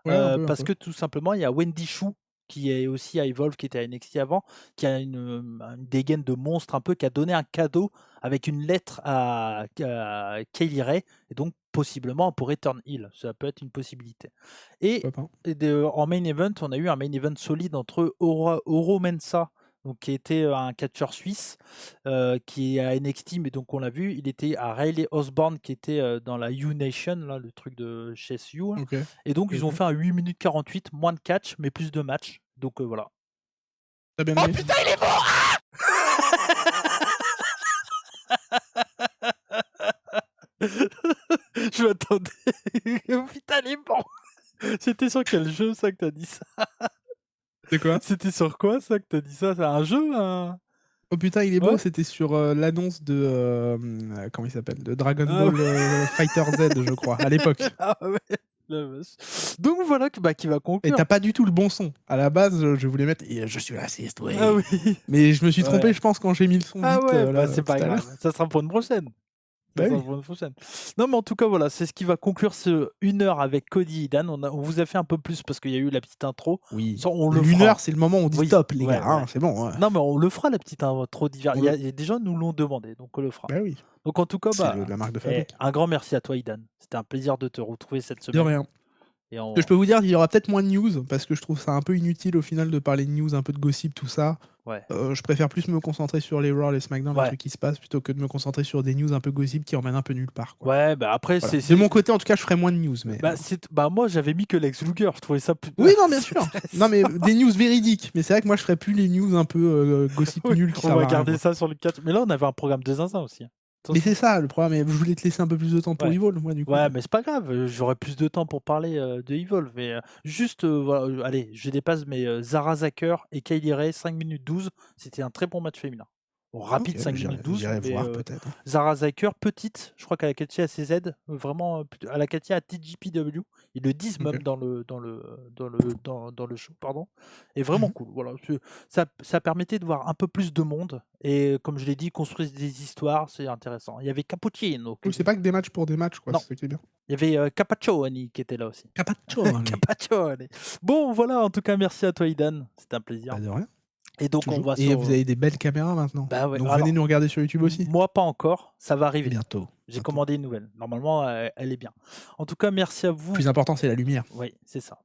parce que tout simplement il y a Wendy Chou qui est aussi à Evolve, qui était à NXT avant, qui a une dégaine de monstre un peu, qui a donné un cadeau avec une lettre à Kylie Ray, et donc possiblement on pourrait turn heel, ça peut être une possibilité. Et en main event, on a eu un main event solide entre Oro Mensah, donc qui était un catcheur suisse, qui est à NXT, mais donc on l'a vu, il était à Riley Osborne, qui était dans la U-Nation, là, le truc de chez SU. Et donc ils ont fait un 8 minutes 48, moins de catch, mais plus de match. Donc voilà. T'as bien aimé? Oh putain, il est bon! Je m'attendais. Oh putain, il est bon! C'était sur quel jeu ça que t'as dit ça? C'est quoi? C'était sur quoi ça que t'as dit ça? C'est un jeu? Oh putain, il est beau, c'était sur l'annonce de. Comment il s'appelle? De Dragon Ball Fighter Z, je crois, à l'époque. Ah ouais, donc voilà qui va conclure. Et t'as pas du tout le bon son. À la base, je voulais mettre je suis raciste, oui. Ah oui. Mais je me suis trompé, je pense, quand j'ai mis le son vite. Ah ouais, là, c'est pas grave. Ça sera pour une prochaine. Non, mais en tout cas, voilà, c'est ce qui va conclure ce 1 heure avec Cody et Dan. On vous a fait un peu plus parce qu'il y a eu la petite intro. Oui. Ça, on le Une fera. heure, c'est le moment où on dit stop, les gars. Ouais. C'est bon. Ouais. Non, mais on le fera, la petite intro divers. Il y a des gens nous l'ont demandé, donc on le fera. Bah oui. Donc en tout cas, c'est la marque de fabrique. Un grand merci à toi, Idan. C'était un plaisir de te retrouver cette semaine. De rien. Je peux vous dire qu'il y aura peut-être moins de news parce que je trouve ça un peu inutile au final de parler de news, un peu de gossip, tout ça. Ouais. Je préfère plus me concentrer sur les Raw, les SmackDown, les trucs qui se passent plutôt que de me concentrer sur des news un peu gossip qui emmènent un peu nulle part. Quoi. Ouais, bah après, voilà. De mon côté, en tout cas, je ferai moins de news. Mais... moi, j'avais mis que Lex Luger. Je trouvais ça plus. Oui, non, bien sûr. Non, mais des news véridiques. Mais c'est vrai que moi, je ferais plus les news un peu gossip nuls qui on va garder ça sur le 4. Mais là, on avait un programme de zinzin aussi. Mais c'est ça le problème, je voulais te laisser un peu plus de temps pour Evolve, moi du coup. Ouais, mais c'est pas grave, j'aurai plus de temps pour parler de Evolve. Mais juste, voilà, allez, je dépasse, mais Zara Zacker et Kylie Ray, 5 minutes 12, c'était un très bon match féminin. Bon, rapide, 5 minutes 12. J'irai voir peut-être. Zara Zacker, petite, je crois qu'elle a catché à CZ, vraiment, elle a catché à TGPW. Ils le disent même dans le show, pardon. Et vraiment cool. Voilà, ça permettait de voir un peu plus de monde. Et comme je l'ai dit, construire des histoires, c'est intéressant. Il y avait Cappuccino. Oui, c'est pas que des matchs pour des matchs, quoi. C'est ça qui est bien. Il y avait Capaccioni qui était là aussi. Capaccioni. Bon, voilà, en tout cas, merci à toi, Idan. C'était un plaisir. Pas de rien. Et donc, on va vous avez des belles caméras maintenant. Bah ouais. Donc, venez nous regarder sur YouTube aussi. Moi, pas encore. Ça va arriver. Bientôt. J'ai commandé une nouvelle. Normalement, elle est bien. En tout cas, merci à vous. Le plus important, c'est la lumière. Oui, c'est ça.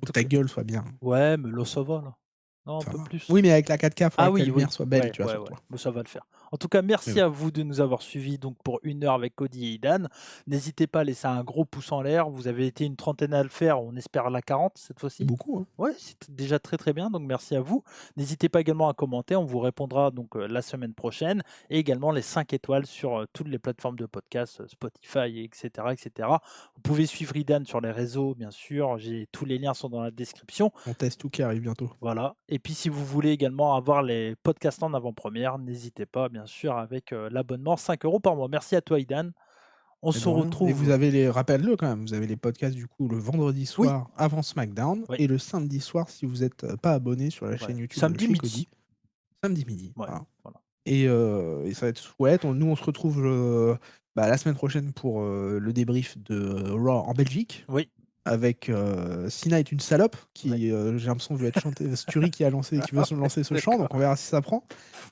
Faut que ta gueule soit bien. Ouais, mais là, ça va, là. Non, un peu plus. Oui, mais avec la 4K, il faut que la lumière soit belle, tu vois, sur toi. Ça va le faire. En tout cas, Mais merci oui. à vous de nous avoir suivis donc pour 1 heure avec Cody et Idan. N'hésitez pas à laisser un gros pouce en l'air. Vous avez été une trentaine à le faire, on espère la 40 cette C'est fois-ci. beaucoup, hein. Ouais, c'est déjà très, très bien, donc merci à vous. N'hésitez pas également à commenter, on vous répondra donc, la semaine prochaine et également les 5 étoiles sur, toutes les plateformes de podcast, Spotify et cetera et cetera. Vous pouvez suivre Idan sur les réseaux, bien sûr, tous les liens sont dans la description. On teste tout qui arrive bientôt. Voilà, et puis si vous voulez également avoir les podcasts en avant-première, n'hésitez pas bien sûr avec, l'abonnement 5 € par mois. Merci à toi Idan. On Et se de rien. Et vous retrouve avez les rappelle-le quand même, vous avez les podcasts du coup le vendredi oui, soir avant SmackDown oui, et le samedi soir si vous êtes, pas abonné sur la ouais, chaîne YouTube de samedi chez Cody, midi. samedi midi, Ouais, voilà. voilà. Et ça va être chouette. Nous on se retrouve, la semaine prochaine pour, le débrief de Raw en Belgique Oui, avec, Sina est une salope ouais. qui, j'ai l'impression veut être chanté Sturi qui veut se lancer ce chant, D'accord. donc on verra si ça prend.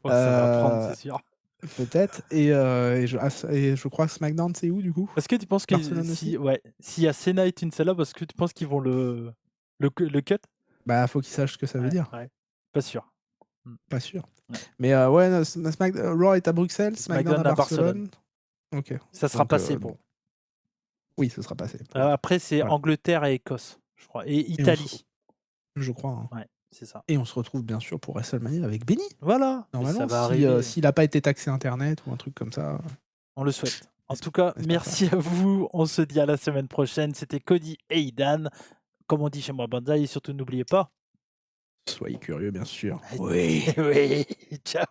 Oh, ça va prendre, Heu, c'est sûr. peut-être et je crois que SmackDown c'est où du coup? Est-ce que tu penses que Barcelone aussi? si ouais, s'il y a Senna et Kinsella, est-ce que tu penses qu'ils vont le cut? Bah, faut qu'ils sachent ce que ça veut Ouais, dire. ouais, pas sûr. Mmh, Pas sûr. ouais. Mais ouais, no Raw est à Bruxelles, SmackDown à SmackDown à Barcelone, Barcelone. OK. ça sera Donc passé bon, pour. oui, ce sera passé pour eux. Après c'est Voilà Angleterre et Écosse, je crois et et on se Italie. je crois, hein, Ouais, c'est ça. et on se retrouve bien sûr pour WrestleMania avec Benny, Voilà, mais ça normalement, va si, arriver. s'il a pas été taxé internet ou un truc comme ça, On le souhaite. En j'esp tout cas, j'espère pas. merci à vous. On se dit à la semaine prochaine. C'était Cody et Idan. Comme on dit chez moi, Banzai. Et surtout, n'oubliez pas. Soyez curieux, bien sûr. Oui. Oui, ciao.